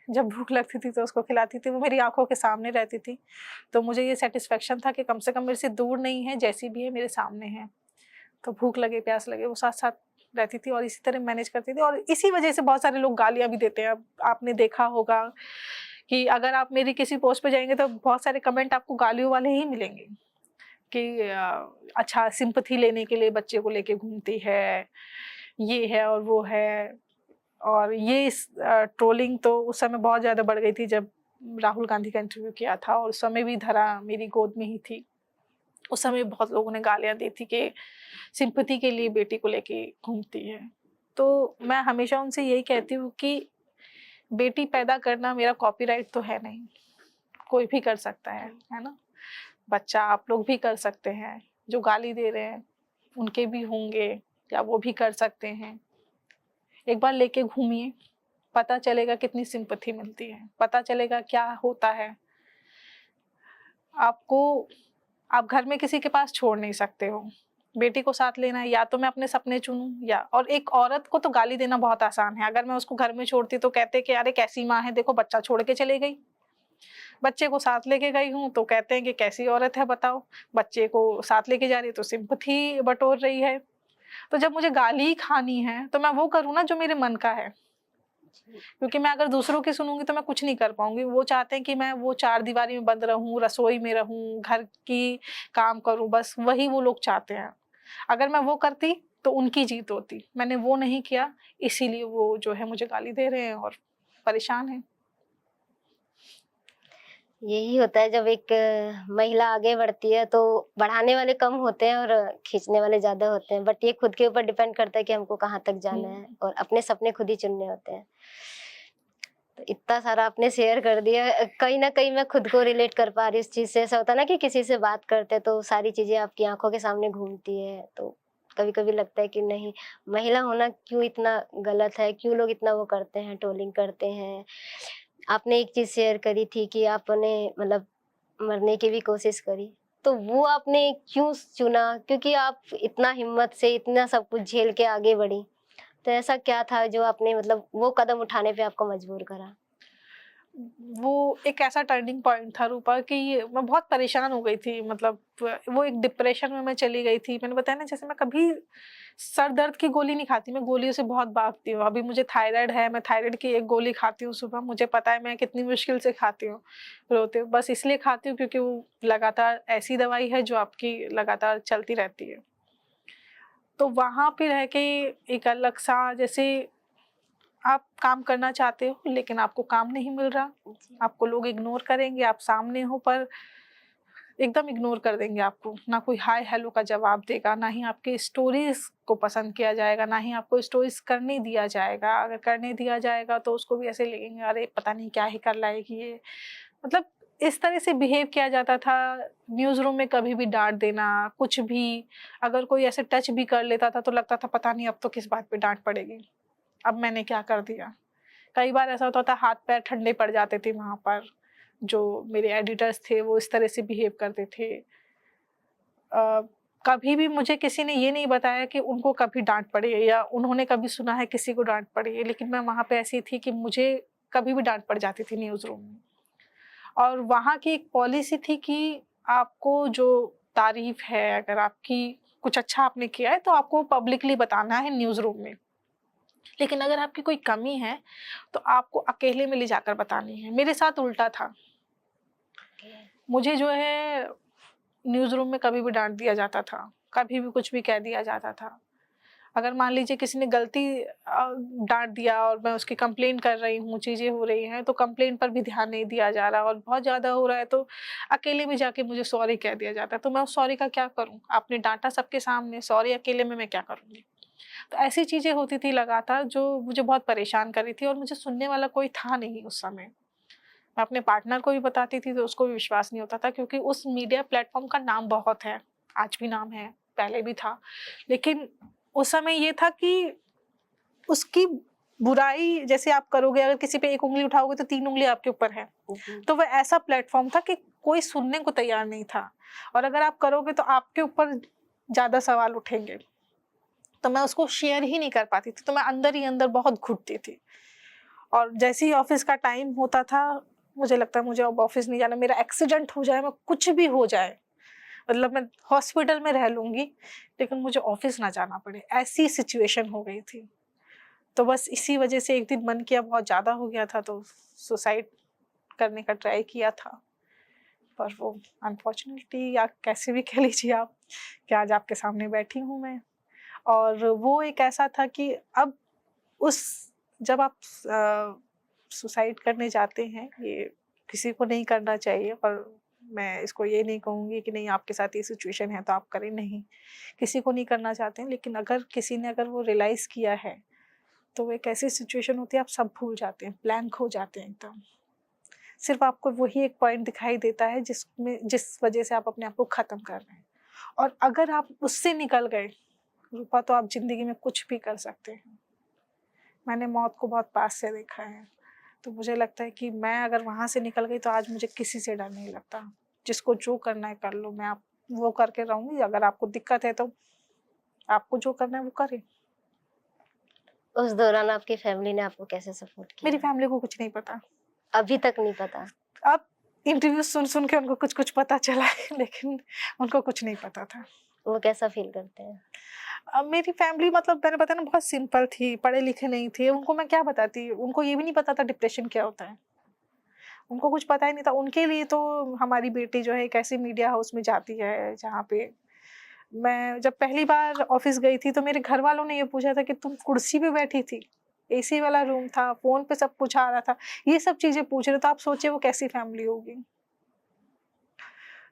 जब भूख लगती थी तो उसको खिलाती थी, वो मेरी आँखों के सामने रहती थी। तो मुझे ये सैटिस्फैक्शन था कि कम से कम मेरे से दूर नहीं है, जैसी भी है मेरे सामने है। तो भूख लगे, प्यास लगे, वो साथ-साथ रहती थी और इसी तरह मैनेज करती थी। और इसी वजह से बहुत सारे लोग गालियाँ भी देते हैं। अब आपने देखा होगा कि अगर आप मेरी किसी पोस्ट पे जाएँगे तो बहुत सारे कमेंट आपको गालियों वाले ही मिलेंगे कि अच्छा सिंपैथी लेने के लिए बच्चे को लेके घूमती है, ये है और वो है। और ये ट्रोलिंग तो उस समय बहुत ज़्यादा बढ़ गई थी जब राहुल गांधी का इंटरव्यू किया था, और उस समय भी धरा मेरी गोद में ही थी। उस समय बहुत लोगों ने गालियाँ दी थी कि सिंपैथी के लिए बेटी को लेके घूमती है। तो मैं हमेशा उनसे यही कहती हूँ कि बेटी पैदा करना मेरा कॉपीराइट तो है नहीं, कोई भी कर सकता है ना? बच्चा आप लोग भी कर सकते हैं, जो गाली दे रहे हैं उनके भी होंगे या वो भी कर सकते हैं। एक बार लेके घूमिए, पता चलेगा कितनी सिंपैथी मिलती है, पता चलेगा क्या होता है। आपको आप घर में किसी के पास छोड़ नहीं सकते हो। बेटी को साथ लेना है, या तो मैं अपने सपने चुनूँ या, और एक औरत को तो गाली देना बहुत आसान है। अगर मैं उसको घर में छोड़ती तो कहते कि अरे कैसी माँ है, देखो बच्चा छोड़ के चली गई। बच्चे को साथ लेके गई हूँ तो कहते हैं कि कैसी औरत है बताओ, बच्चे को साथ लेके जा रही है तो सिंपैथी बटोर रही है। तो जब मुझे गाली ही खानी है तो मैं वो करूँ ना जो मेरे मन का है, क्योंकि मैं अगर दूसरों की सुनूंगी तो मैं कुछ नहीं कर पाऊंगी। वो चाहते हैं कि मैं वो 4 दीवारी में बंद रहूं, रसोई में रहूं, घर की काम करूं, बस वही वो लोग चाहते हैं। अगर मैं वो करती तो उनकी जीत होती। मैंने वो नहीं किया, इसीलिए वो जो है मुझे गाली दे रहे हैं और परेशान हैं। यही होता है जब एक महिला आगे बढ़ती है तो बढ़ाने वाले कम होते हैं और खींचने वाले ज़्यादा होते हैं। बट ये खुद के ऊपर डिपेंड करता है कि हमको कहाँ तक जाना है और अपने सपने खुद ही चुनने होते हैं। तो इतना सारा आपने शेयर कर दिया, कहीं न कहीं मैं खुद को रिलेट कर पा रही हूँ इस चीज़ से। ऐसा होता है ना कि किसी से बात करते हैं तो सारी चीज़ें आपकी आँखों के सामने घूमती है, तो कभी-कभी लगता है कि नहीं, महिला होना क्यों इतना गलत है, क्यों लोग इतना वो करते हैं, ट्रोलिंग करते हैं। आपने एक चीज़ शेयर करी थी कि आपने मतलब मरने की भी कोशिश करी, तो वो आपने क्यों चुना? क्योंकि आप इतना हिम्मत से इतना सब कुछ झेल के आगे बढ़ी, तो ऐसा क्या था जो आपने मतलब वो कदम उठाने पे आपको मजबूर करा? वो एक ऐसा टर्निंग पॉइंट था रूपा कि मैं बहुत परेशान हो गई थी। मतलब वो एक डिप्रेशन में मैं चली गई थी। मैंने बताया ना, जैसे मैं कभी सर दर्द की गोली नहीं खाती, मैं गोलियों से बहुत भागती हूँ। अभी मुझे थायराइड है, मैं थायराइड की एक गोली खाती हूँ सुबह। मुझे पता है मैं कितनी मुश्किल से खाती हूँ, रोते हुए। बस इसलिए खाती हूँ क्योंकि वो लगातार ऐसी दवाई है जो आपकी लगातार चलती रहती है। तो वहाँ पे रह के एक अलग सा, जैसे आप काम करना चाहते हो लेकिन आपको काम नहीं मिल रहा, जी। आपको लोग इग्नोर करेंगे, आप सामने हो पर एकदम इग्नोर कर देंगे आपको। ना कोई हाय हेलो का जवाब देगा, ना ही आपकी स्टोरीज़ को पसंद किया जाएगा, ना ही आपको स्टोरीज़ करने दिया जाएगा। अगर करने दिया जाएगा तो उसको भी ऐसे लगेंगे, अरे पता नहीं क्या ही कर लाएगी ये। मतलब इस तरह से बिहेव किया जाता था। न्यूज़ रूम में कभी भी डाँट देना, कुछ भी, अगर कोई ऐसे टच भी कर लेता था तो लगता था पता नहीं अब तो किस बात पे डाँट पड़ेगी, अब मैंने क्या कर दिया। कई बार ऐसा होता था हाथ-पैर ठंडे पड़ जाते थे वहाँ पर। जो मेरे एडिटर्स थे वो इस तरह से बिहेव करते थे। कभी भी मुझे किसी ने ये नहीं बताया कि उनको कभी डाँट पड़ी है या उन्होंने कभी सुना है किसी को डाँट पड़ी है, लेकिन मैं वहाँ पे ऐसी थी कि मुझे कभी भी डाँट पड़ जाती थी न्यूज़ रूम में। और वहाँ की एक पॉलिसी थी कि आपको जो तारीफ़ है, अगर आपकी कुछ अच्छा आपने किया है तो आपको पब्लिकली बताना है न्यूज़ रूम में। लेकिन अगर आपकी कोई कमी है तो आपको अकेले में ले जाकर बतानी है। मेरे साथ उल्टा था। मुझे जो है न्यूज़ रूम में कभी भी डाँट दिया जाता था, कभी भी कुछ भी कह दिया जाता था। अगर मान लीजिए किसी ने गलती डाँट दिया और मैं उसकी कंप्लेन कर रही हूँ, चीज़ें हो रही हैं, तो कंप्लेन पर भी ध्यान नहीं दिया जा रहा और बहुत ज़्यादा हो रहा है तो अकेले में जाके मुझे सॉरी कह दिया जाता है। तो मैं उस सॉरी का क्या करूँ? आपने डाँटा सबके सामने, सॉरी अकेले में मैं क्या करूँगी? तो ऐसी चीज़ें होती थी लगातार जो मुझे बहुत परेशान कर रही थी और मुझे सुनने वाला कोई था नहीं उस समय। मैं अपने पार्टनर को भी बताती थी तो उसको भी विश्वास नहीं होता था, क्योंकि उस मीडिया प्लेटफ़ॉर्म का नाम बहुत है, आज भी नाम है, पहले भी था। लेकिन उस समय ये था कि उसकी बुराई जैसे आप करोगे, अगर किसी पे एक उंगली उठाओगे तो 3 उंगली आपके ऊपर है। तो वह ऐसा प्लेटफॉर्म था कि कोई सुनने को तैयार नहीं था, और अगर आप करोगे तो आपके ऊपर ज़्यादा सवाल उठेंगे। तो मैं उसको शेयर ही नहीं कर पाती थी, तो मैं अंदर ही अंदर बहुत घुटती थी। और जैसे ही ऑफिस का टाइम होता था, मुझे लगता है मुझे अब ऑफिस नहीं जाना, मेरा एक्सीडेंट हो जाए, मैं कुछ भी हो जाए, मतलब मैं हॉस्पिटल में रह लूंगी, लेकिन मुझे ऑफिस ना जाना पड़े, ऐसी सिचुएशन हो गई थी। तो बस इसी वजह से एक दिन मन किया, बहुत ज़्यादा हो गया था, तो सुसाइड करने का ट्राई किया था। पर वो अनफॉर्चुनेटली, या कैसे भी कह लीजिए आप, कि आज आपके सामने बैठी हूँ मैं। और वो एक ऐसा था कि अब उस जब आप सुसाइड करने जाते हैं, ये किसी को नहीं करना चाहिए, और मैं इसको ये नहीं कहूँगी कि नहीं आपके साथ ये सिचुएशन है तो आप करें, नहीं, किसी को नहीं करना चाहते हैं। लेकिन अगर किसी ने अगर वो रियलाइज़ किया है, तो वो एक ऐसी सिचुएशन होती है, आप सब भूल जाते हैं, ब्लैंक हो जाते हैं एकदम। सिर्फ आपको वही एक पॉइंट दिखाई देता है जिस वजह से आप अपने आप को ख़त्म कर रहे हैं। और अगर आप उससे निकल गए रूपा, तो आप ज़िंदगी में कुछ भी कर सकते हैं। मैंने मौत को बहुत पास से देखा है, तो मुझे लगता है कि मैं अगर वहाँ से निकल गई तो आज मुझे किसी से डर नहीं लगता। जिसको जो करना है कर लो, मैं आप वो करके रहूँगी। अगर आपको दिक्कत है तो आपको जो करना है वो करें। उस दौरान आपकी फैमिली ने आपको कैसे सपोर्ट मेरी किया? फैमिली को कुछ नहीं पता। अभी तक नहीं पता? अब इंटरव्यू सुन के उनको कुछ पता चला है, लेकिन उनको कुछ नहीं पता था। वो कैसा फील करते हैं? अब मेरी फैमिली, मतलब मैंने बताया ना, बहुत सिंपल थी, पढ़े लिखे नहीं थे। उनको मैं क्या बताती, उनको ये भी नहीं पता था डिप्रेशन क्या होता है, उनको कुछ पता ही नहीं था। उनके लिए तो हमारी बेटी जो है एक ऐसी मीडिया हाउस में जाती है जहाँ पे, मैं जब पहली बार ऑफिस गई थी तो मेरे घर वालों ने ये पूछा था कि तुम कुर्सी पे बैठी थी, एसी वाला रूम था, फोन पे सब कुछ आ रहा था, ये सब चीजें पूछ रहे, तो आप सोचिए वो कैसी फैमिली होगी।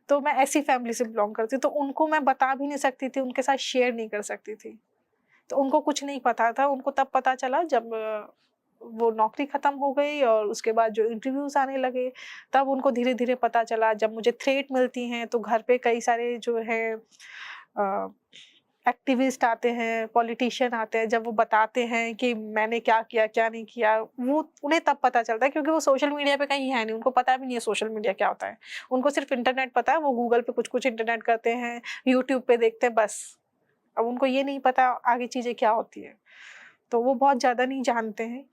तो मैं ऐसी फैमिली से बिलोंग करती हूँ, तो उनको मैं बता भी नहीं सकती थी, उनके साथ शेयर नहीं कर सकती थी। तो उनको कुछ नहीं पता था। उनको तब पता चला जब वो नौकरी खत्म हो गई और उसके बाद जो इंटरव्यूज आने लगे, तब उनको धीरे धीरे पता चला। जब मुझे थ्रेट मिलती हैं तो घर पे कई सारे जो है एक्टिविस्ट आते हैं, पॉलिटिशियन आते हैं, जब वो बताते हैं कि मैंने क्या किया क्या नहीं किया, वो उन्हें तब पता चलता है, क्योंकि वो सोशल मीडिया पे कहीं है नहीं, उनको पता भी नहीं है सोशल मीडिया क्या होता है। उनको सिर्फ इंटरनेट पता है, वो गूगल पे कुछ कुछ इंटरनेट करते हैं, यूट्यूब पे देखते हैं, बस। अब उनको ये नहीं पता आगे चीज़ें क्या होती है, तो वो बहुत ज़्यादा नहीं जानते हैं।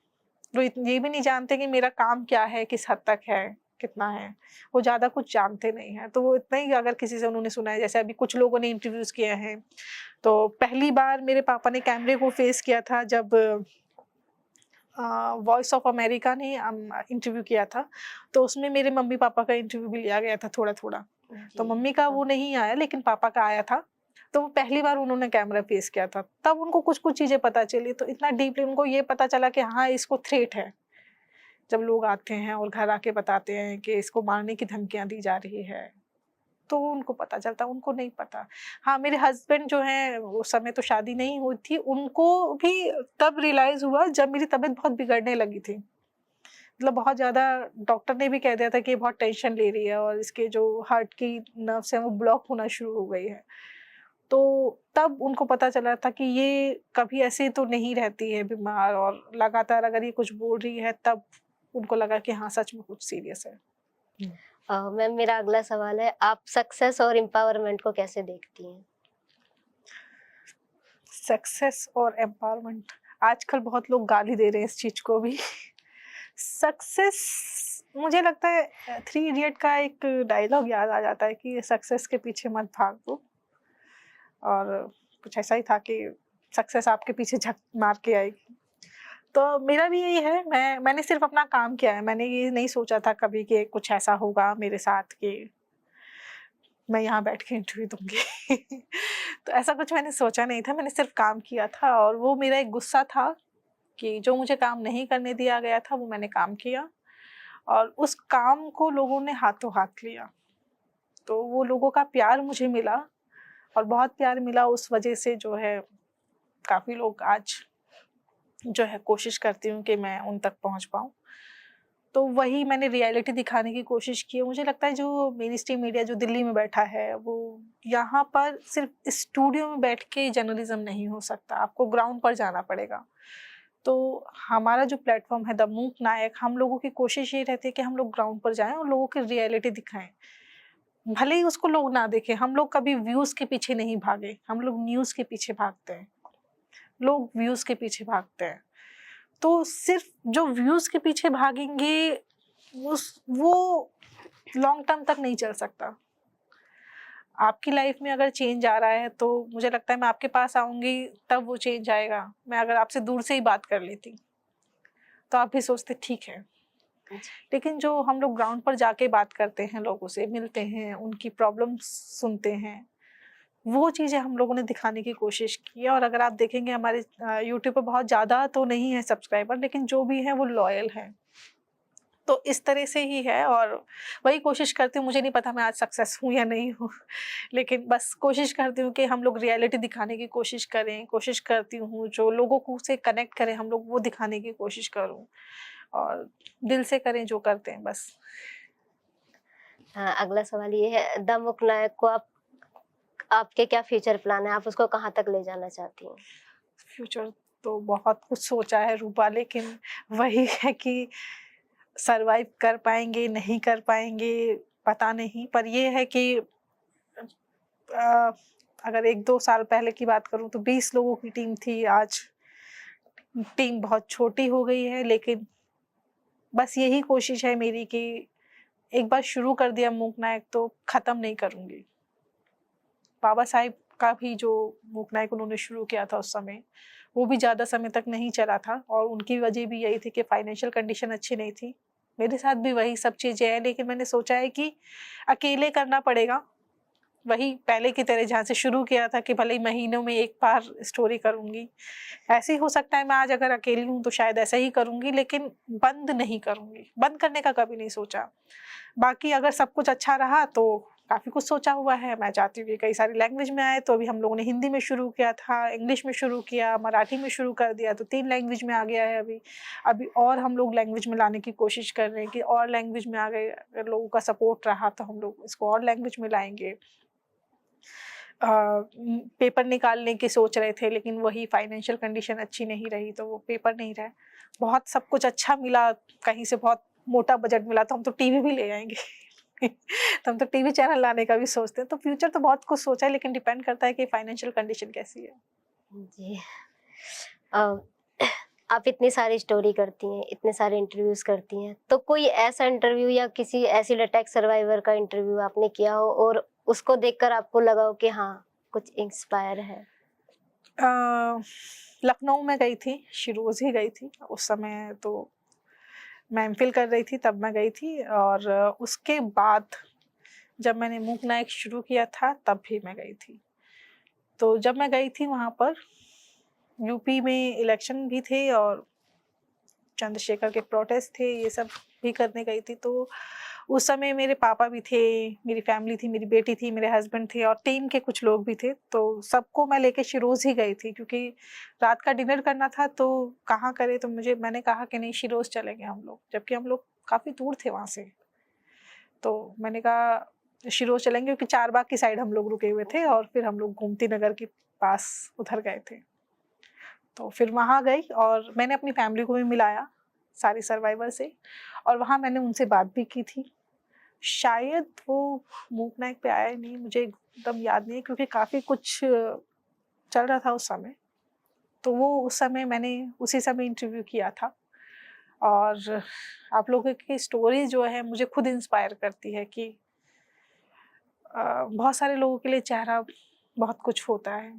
वो ये भी नहीं जानते कि मेरा काम क्या है, किस हद तक है, कितना है, वो ज़्यादा कुछ जानते नहीं हैं। तो वो इतना ही अगर किसी से उन्होंने सुना है, जैसे अभी कुछ लोगों ने इंटरव्यूज़ किए हैं, तो पहली बार मेरे पापा ने कैमरे को फेस किया था जब वॉइस ऑफ अमेरिका ने इंटरव्यू किया था, तो उसमें मेरे मम्मी पापा का इंटरव्यू भी लिया गया था थोड़ा-थोड़ा। तो मम्मी का वो नहीं आया, लेकिन पापा का आया था। तो वो पहली बार उन्होंने कैमरा फेस किया था, तब उनको कुछ-कुछ चीज़ें पता चली, तो इतना डीपली उनको ये पता चला कि हाँ, इसको थ्रेट है। जब लोग आते हैं और घर आके बताते हैं कि इसको मारने की धमकियाँ दी जा रही है, तो उनको पता चलता, उनको नहीं पता। हाँ, मेरे हस्बैंड जो हैं, उस समय तो शादी नहीं हुई थी, उनको भी तब रियलाइज़ हुआ जब मेरी तबीयत बहुत बिगड़ने लगी थी। मतलब बहुत ज़्यादा, डॉक्टर ने भी कह दिया था कि ये बहुत टेंशन ले रही है और इसके जो हार्ट की नर्व्स हैं वो ब्लॉक होना शुरू हो गई है। तो तब उनको पता चला था कि ये कभी ऐसे तो नहीं रहती है बीमार, और लगातार अगर ये कुछ बोल रही है, तब उनको लगा कि हाँ, सच में कुछ सीरियस है। मैम, मेरा अगला सवाल है, आप सक्सेस और एम्पावरमेंट को कैसे देखती हैं? सक्सेस और एम्पावरमेंट, आजकल बहुत लोग गाली दे रहे हैं इस चीज़ को भी। सक्सेस, मुझे लगता है थ्री इडियट का एक डायलॉग याद आ जाता है कि सक्सेस के पीछे मत भागो, और कुछ ऐसा ही था कि सक्सेस आपके पीछे झक मार के आएगी। तो मेरा भी यही है, मैंने सिर्फ अपना काम किया है, मैंने ये नहीं सोचा था कभी कि कुछ ऐसा होगा मेरे साथ कि मैं यहाँ बैठ के इंटरव्यू दूंगी। तो ऐसा कुछ मैंने सोचा नहीं था, मैंने सिर्फ काम किया था, और वो मेरा एक गुस्सा था कि जो मुझे काम नहीं करने दिया गया था वो मैंने काम किया, और उस काम को लोगों ने हाथों हाथ लिया। तो वो लोगों का प्यार मुझे मिला, और बहुत प्यार मिला, उस वजह से जो है काफ़ी लोग आज जो है कोशिश करती हूँ कि मैं उन तक पहुँच पाऊँ। तो वही मैंने रियलिटी दिखाने की कोशिश की है। मुझे लगता है जो मेन स्ट्रीम मीडिया जो दिल्ली में बैठा है, वो यहाँ पर सिर्फ स्टूडियो में बैठ के जर्नलिज्म नहीं हो सकता, आपको ग्राउंड पर जाना पड़ेगा। तो हमारा जो प्लेटफॉर्म है द मूक नायक, हम लोगों की कोशिश ये रहती है कि हम लोग ग्राउंड पर जाएं और लोगों की रियलिटी दिखाएं। भले ही उसको लोग ना देखें, हम लोग कभी व्यूज के पीछे नहीं भागे, हम लोग न्यूज के पीछे भागते हैं, लोग व्यूज के पीछे भागते हैं। तो सिर्फ जो व्यूज के पीछे भागेंगे वो लॉन्ग टर्म तक नहीं चल सकता। आपकी लाइफ में अगर चेंज आ रहा है तो मुझे लगता है मैं आपके पास आऊंगी तब वो चेंज आएगा। मैं अगर आपसे दूर से ही बात कर लेती तो आप भी सोचते ठीक है, लेकिन जो हम लोग ग्राउंड पर जाके बात करते हैं, लोगों से मिलते हैं, उनकी प्रॉब्लम्स सुनते हैं, वो चीज़ें हम लोगों ने दिखाने की कोशिश की है। और अगर आप देखेंगे हमारे यूट्यूब पर बहुत ज़्यादा तो नहीं है सब्सक्राइबर, लेकिन जो भी है वो लॉयल है। तो इस तरह से ही है और वही कोशिश करती हूँ। मुझे नहीं पता मैं आज सक्सेस हूँ या नहीं हूँ, लेकिन बस कोशिश करती हूँ कि हम लोग रियलिटी दिखाने की कोशिश करें। कोशिश करती हूँ जो लोगों को से कनेक्ट करें, हम लोग वो दिखाने की कोशिश करूँ और दिल से करें जो करते हैं बस। हाँ, अगला सवाल ये है, द मूक नायक को आपके क्या फ्यूचर प्लान है? आप उसको कहाँ तक ले जाना चाहती हैं? फ्यूचर तो बहुत कुछ सोचा है रूपा, लेकिन वही है कि सरवाइव कर पाएंगे नहीं कर पाएंगे पता नहीं। पर ये है कि अगर 1-2 साल पहले की बात करूं तो 20 लोगों की टीम थी, आज टीम बहुत छोटी हो गई है। लेकिन बस यही कोशिश है मेरी कि एक बार शुरू कर दिया मूक नायक तो ख़त्म नहीं करूँगी। बाबा साहिब का भी जो मूक नायक उन्होंने शुरू किया था उस समय, वो भी ज़्यादा समय तक नहीं चला था और उनकी वजह भी यही थी कि फाइनेंशियल कंडीशन अच्छी नहीं थी। मेरे साथ भी वही सब चीज़ें हैं, लेकिन मैंने सोचा है कि अकेले करना पड़ेगा। वही पहले की तरह जहाँ से शुरू किया था कि भले ही महीनों में एक बार स्टोरी करूँगी। ऐसे ही हो सकता है मैं आज अगर अकेली हूँ तो शायद ऐसा ही करूँगी, लेकिन बंद नहीं करूँगी। बंद करने का कभी नहीं सोचा। बाकी अगर सब कुछ अच्छा रहा तो काफ़ी कुछ सोचा हुआ है। मैं चाहती हूँ कि कई सारी लैंग्वेज में आए, तो अभी हम लोगों ने हिंदी में शुरू किया था, इंग्लिश में शुरू किया, मराठी में शुरू कर दिया, तो 3 लैंग्वेज में आ गया है अभी। अभी और हम लोग लैंग्वेज में लाने की कोशिश कर रहे हैं कि और लैंग्वेज में आ गए। अगर लोगों का सपोर्ट रहा तो हम लोग इसको और लैंग्वेज में लाएँगे। पेपर निकालने की सोच रहे थे, लेकिन वही फाइनेंशियल कंडीशन अच्छी नहीं रही तो वो पेपर नहीं रहे। बहुत सब कुछ अच्छा मिला, कहीं से बहुत मोटा बजट मिला तो हम तो टीवी भी ले आएँगे। तो हम तो टीवी चैनल लाने का भी सोचते हैं। तो फ्यूचर तो बहुत कुछ सोचा है, लेकिन डिपेंड करता है कि फाइनेंशियल कंडीशन कैसी है। जी। अ, आप इतनी सारी स्टोरी करती हैं, इतने सारे इंटरव्यूज़ करती हैं, तो कोई ऐसा इंटरव्यू या किसी ऐसी अटैक सर्वाइवर का इंटरव्यू आपने किया हो और उसको देखकर आपको लगा हो कि हाँ, कुछ इंस्पायर है? लखनऊ में गई थी, शिरोज़ ही गई थी। उस समय तो मैं एमफ़िल कर रही थी तब मैं गई थी और उसके बाद जब मैंने मूक नायक शुरू किया था तब भी मैं गई थी। तो जब मैं गई थी वहाँ पर यूपी में इलेक्शन भी थे और चंद्रशेखर के प्रोटेस्ट थे, ये सब भी करने गई थी। तो उस समय मेरे पापा भी थे, मेरी फैमिली थी, मेरी बेटी थी, मेरे हस्बैंड थे और टीम के कुछ लोग भी थे। तो सबको मैं लेके शिरोज़ ही गई थी, क्योंकि रात का डिनर करना था तो कहाँ करें, तो मैंने कहा कि नहीं, शिरोज़ चलेंगे हम लोग, जबकि हम लोग काफ़ी दूर थे वहाँ से। तो मैंने कहा शिरोज़ चलेंगे, क्योंकि चारबाग की साइड हम लोग रुके हुए थे और फिर हम लोग गोमती नगर के पास उधर गए थे। तो फिर वहाँ गई और मैंने अपनी फैमिली को भी मिलाया सारे सर्वाइवर से, और वहाँ मैंने उनसे बात भी की थी। शायद वो मूक नायक पे आया ही नहीं, मुझे एकदम याद नहीं है, क्योंकि काफ़ी कुछ चल रहा था उस समय। तो वो उस समय मैंने उसी समय इंटरव्यू किया था। और आप लोगों की स्टोरी जो है मुझे खुद इंस्पायर करती है कि बहुत सारे लोगों के लिए चेहरा बहुत कुछ होता है,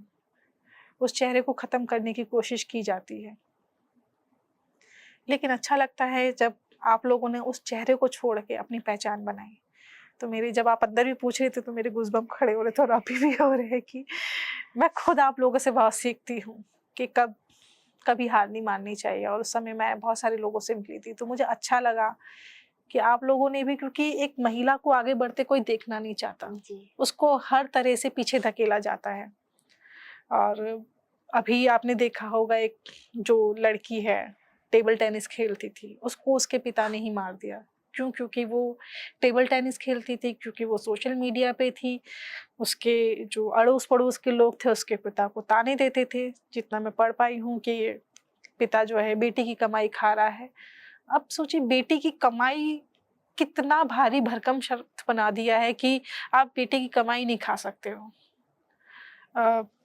उस चेहरे को ख़त्म करने की कोशिश की जाती है। लेकिन अच्छा लगता है जब आप लोगों ने उस चेहरे को छोड़ के अपनी पहचान बनाई। तो मेरे जब आप अंदर भी पूछ रहे थे तो मेरे गूज़बम्प खड़े हो रहे थे और अभी भी हो रहे हैं कि मैं खुद आप लोगों से बहुत सीखती हूँ कि कभी हार नहीं माननी चाहिए। और उस समय मैं बहुत सारे लोगों से मिली थी, तो मुझे अच्छा लगा कि आप लोगों ने भी, क्योंकि एक महिला को आगे बढ़ते कोई देखना नहीं चाहता, जी। उसको हर तरह से पीछे धकेला जाता है। और अभी आपने देखा होगा, एक जो लड़की है टेबल टेनिस खेलती थी, उसको उसके पिता ने ही मार दिया। क्यों? क्योंकि वो टेबल टेनिस खेलती थी, क्योंकि वो सोशल मीडिया पे थी। उसके जो अड़ोस-पड़ोस के लोग थे उसके पिता को ताने देते थे, जितना मैं पढ़ पाई हूँ कि पिता जो है बेटी की कमाई खा रहा है। अब सोचिए बेटी की कमाई कितना भारी भरकम शर्त बना दिया है कि आप बेटे की कमाई नहीं खा सकते हो।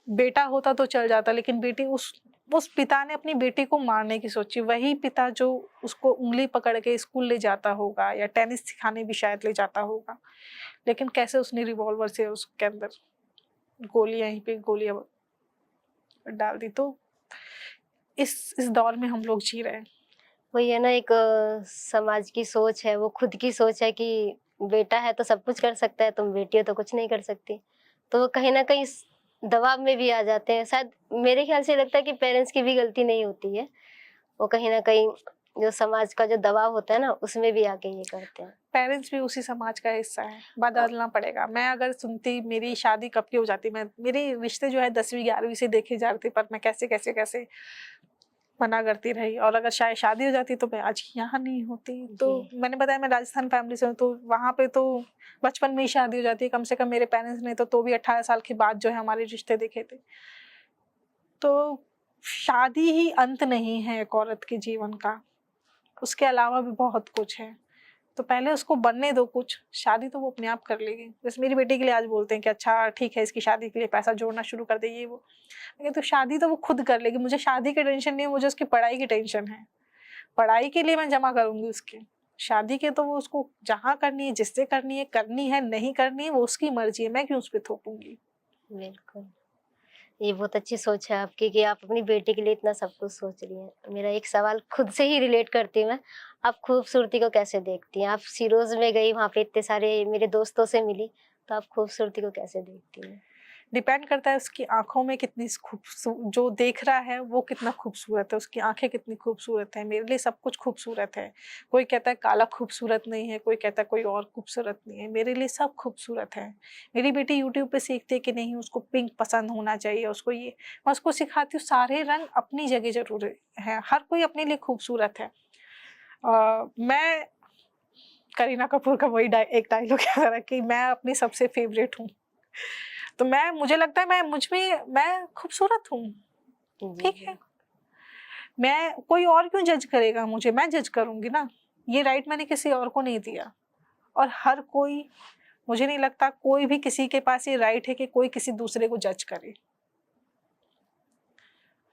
बेटा होता तो चल जाता, लेकिन बेटी उस पिता ने अपनी बेटी को मारने की सोची। वही पिता जो उसको उंगली पकड़ के स्कूल ले जाता होगा या टेनिस सिखाने भी शायद ले जाता होगा, लेकिन कैसे उसने रिवॉल्वर से उसके अंदर गोलियां, यहीं पे गोलियां डाल दी। तो इस दौर में हम लोग जी रहे हैं। वही है ना, एक समाज की सोच है, वो खुद की सोच है कि बेटा है तो सब कुछ कर सकता है, तुम बेटी हो तो कुछ नहीं कर सकती। तो वो कहीं ना कहीं इस दबाव में भी आ जाते हैं। शायद मेरे ख्याल से लगता है कि पेरेंट्स की भी गलती नहीं होती है, वो कहीं ना कहीं जो समाज का जो दबाव होता है ना, उसमें भी आके ये करते हैं। पेरेंट्स भी उसी समाज का हिस्सा है, बदलना पड़ेगा। मैं अगर सुनती मेरी शादी कब की हो जाती, मैं मेरे रिश्ते जो है 10वीं 11वीं से देखे जा रहे थे, पर मैं कैसे कैसे कैसे मना करती रही। और अगर शायद शादी हो जाती तो मैं आज यहाँ नहीं होती। तो मैंने बताया मैं राजस्थान फैमिली से हूँ, तो वहाँ पे तो बचपन में ही शादी हो जाती है। कम से कम मेरे पेरेंट्स ने तो भी 18 साल के बाद जो है हमारे रिश्ते देखे थे। तो शादी ही अंत नहीं है एक औरत के जीवन का, उसके अलावा भी बहुत कुछ है। तो पहले उसको बनने दो कुछ, शादी तो वो अपने आप कर लेगी। जैसे मेरी बेटी के लिए आज बोलते हैं कि अच्छा ठीक है, इसकी शादी के लिए पैसा जोड़ना शुरू कर दे, ये वो। लेकिन तो शादी तो वो खुद कर लेगी। मुझे शादी की टेंशन नहीं है, मुझे उसकी पढ़ाई की टेंशन है। पढ़ाई के लिए मैं जमा करूंगी उसके, शादी के तो वो उसको जहाँ करनी है, जिससे करनी है नहीं करनी है, वो उसकी मर्जी है, मैं क्यों उस पर थोपूंगी। बिल्कुल, ये बहुत अच्छी सोच है आपकी कि आप अपनी बेटी के लिए इतना सब कुछ सोच रही हैं। मेरा एक सवाल खुद से ही रिलेट करती हूँ मैं, आप खूबसूरती को कैसे देखती हैं? आप सिरोज में गई, वहाँ पे इतने सारे मेरे दोस्तों से मिली, तो आप खूबसूरती को कैसे देखती हैं? डिपेंड करता है उसकी आंखों में कितनी जो देख रहा है वो कितना खूबसूरत है, उसकी आंखें कितनी खूबसूरत है। मेरे लिए सब कुछ खूबसूरत है। कोई कहता है काला खूबसूरत नहीं है, कोई कहता है कोई और खूबसूरत नहीं है, मेरे लिए सब खूबसूरत है। मेरी बेटी यूट्यूब पे सीखती है कि नहीं उसको पिंक पसंद होना चाहिए, उसको ये, मैं उसको सिखाती हूँ सारे रंग अपनी जगह जरूर है, हर कोई अपने लिए खूबसूरत है। मैं करीना कपूर का वही एक डायलॉग याद है कि मैं अपनी सबसे फेवरेट हूँ। तो मुझे लगता है मैं खूबसूरत हूँ, ठीक है। मैं, कोई और क्यों जज करेगा मुझे, मैं जज करूंगी ना। ये राइट मैंने किसी और को नहीं दिया। और हर कोई, मुझे नहीं लगता कोई भी किसी के पास ये राइट है कि कोई किसी दूसरे को जज करे।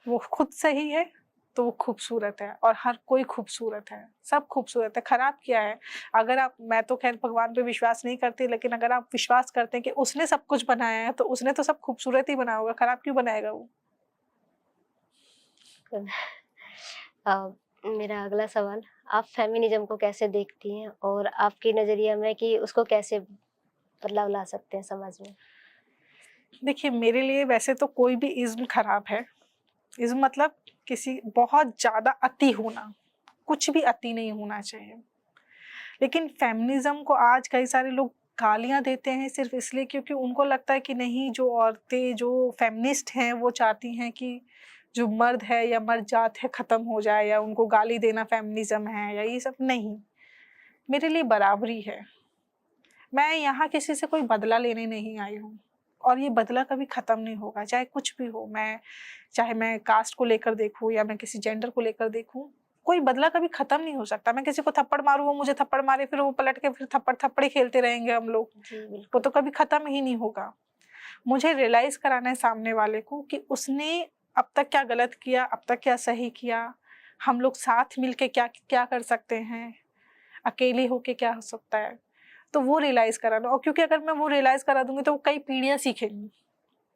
वो खुद सही है तो वो खूबसूरत है, और हर कोई खूबसूरत है, सब खूबसूरत है। खराब क्या है? अगर आप, मैं तो खैर भगवान पे विश्वास नहीं करती, लेकिन अगर आप विश्वास करते हैं कि उसने सब कुछ बनाया है तो उसने तो सब खूबसूरत ही बनाया होगा, खराब क्यों बनाएगा वो? मेरा अगला सवाल, आप फेमिनिज्म को कैसे देखती हैं और आपके नजरिया में कि उसको कैसे बदलाव ला सकते हैं समाज में? देखिए, मेरे लिए वैसे तो कोई भी इज्म खराब है। इज्म मतलब किसी बहुत ज्यादा अति होना, कुछ भी अति नहीं होना चाहिए। लेकिन फेमिनिज्म को आज कई सारे लोग गालियां देते हैं सिर्फ इसलिए क्योंकि उनको लगता है कि नहीं, जो औरतें जो फेमिनिस्ट हैं वो चाहती हैं कि जो मर्द है या मर्द जात है खत्म हो जाए, या उनको गाली देना फेमिनिज्म है, या ये सब नहीं। मेरे लिए बराबरी है। मैं यहाँ किसी से कोई बदला लेने नहीं आई हूँ, और ये बदला कभी खत्म नहीं होगा, चाहे कुछ भी हो। चाहे मैं कास्ट को लेकर देखूँ या मैं किसी जेंडर को लेकर देखूँ, कोई बदला कभी खत्म नहीं हो सकता। मैं किसी को थप्पड़ मारूँ, वो मुझे थप्पड़ मारे, फिर वो पलट के फिर थप्पड़ ही खेलते रहेंगे हम लोग, वो तो कभी खत्म ही नहीं होगा। मुझे रियलाइज कराना है सामने वाले को कि उसने अब तक क्या गलत किया, अब तक क्या सही किया, हम लोग साथ मिलके क्या क्या कर सकते हैं, अकेले होके क्या हो सकता है, तो वो रियलाइज कराना। और क्योंकि अगर मैं वो रियलाइज करा दूंगी तो वो कई पीढ़ियां सीखेंगी।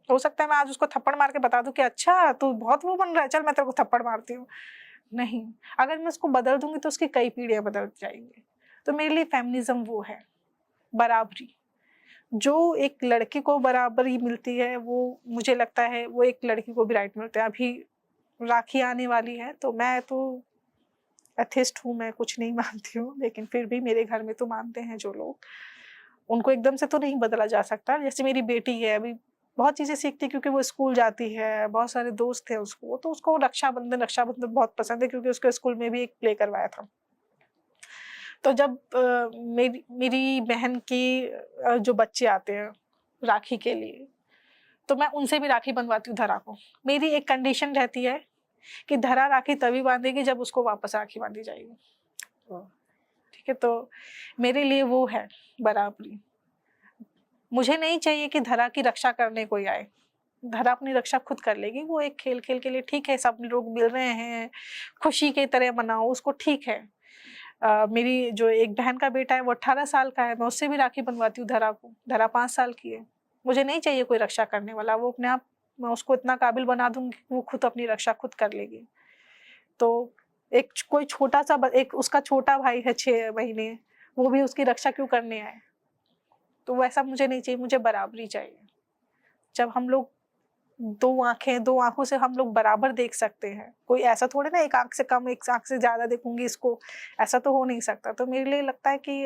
हो सकता है मैं आज उसको थप्पड़ मार के बता दूं कि अच्छा तू बहुत वो बन रहा है, चल मैं तेरे को थप्पड़ मारती हूँ। नहीं, अगर मैं उसको बदल दूंगी तो उसकी कई पीढ़ियां बदल जाएंगी। तो मेरे लिए फेमिनिज्म वो है, बराबरी। जो एक लड़की को बराबरी मिलती है, वो मुझे लगता है वो एक लड़की को भी राइट मिलता है। अभी राखी आने वाली है, तो मैं तो एथिस्ट हूँ, मैं कुछ नहीं मानती हूँ, लेकिन फिर भी मेरे घर में तो मानते हैं जो लोग। उनको एकदम से तो नहीं बदला जा सकता। जैसे मेरी बेटी है, अभी बहुत चीजें सीखती है क्योंकि वो स्कूल जाती है, बहुत सारे दोस्त हैं उसको, तो उसको रक्षाबंधन बहुत पसंद है क्योंकि उसके स्कूल में भी एक प्ले करवाया था। तो जब मेरी बहन की जो बच्चे आते हैं राखी के लिए, तो मैं उनसे भी राखी बनवाती हूँ धरा को। मेरी एक कंडीशन रहती है कि धरा राखी तभी बांधेगी जब उसको वापस राखी बांधी जाएगी। ठीक है, तो मेरे लिए वो है बराबरी। मुझे नहीं चाहिए कि धरा की रक्षा करने कोई आए, धरा अपनी रक्षा खुद कर लेगी। वो एक खेल खेल के लिए ठीक है, सब लोग मिल रहे हैं, खुशी की तरह मनाओ उसको, ठीक है। मेरी जो एक बहन का बेटा है वो 18 साल का है, मैं उससे भी राखी बनवाती हूँ धरा को। धरा 5 साल की है। मुझे नहीं चाहिए कोई रक्षा करने वाला, वो अपने आप, मैं उसको इतना काबिल बना दूंगी कि वो खुद अपनी रक्षा खुद कर लेगी। तो एक कोई छोटा सा एक उसका छोटा भाई है 6 महीने, वो भी उसकी रक्षा क्यों करने आए? तो वैसा मुझे नहीं चाहिए, मुझे बराबरी चाहिए। जब हम लोग दो आंखों से हम लोग बराबर देख सकते हैं, कोई ऐसा थोड़े ना एक आंख से कम एक आंख से ज्यादा देखूंगी इसको, ऐसा तो हो नहीं सकता। तो मेरे लिए लगता है कि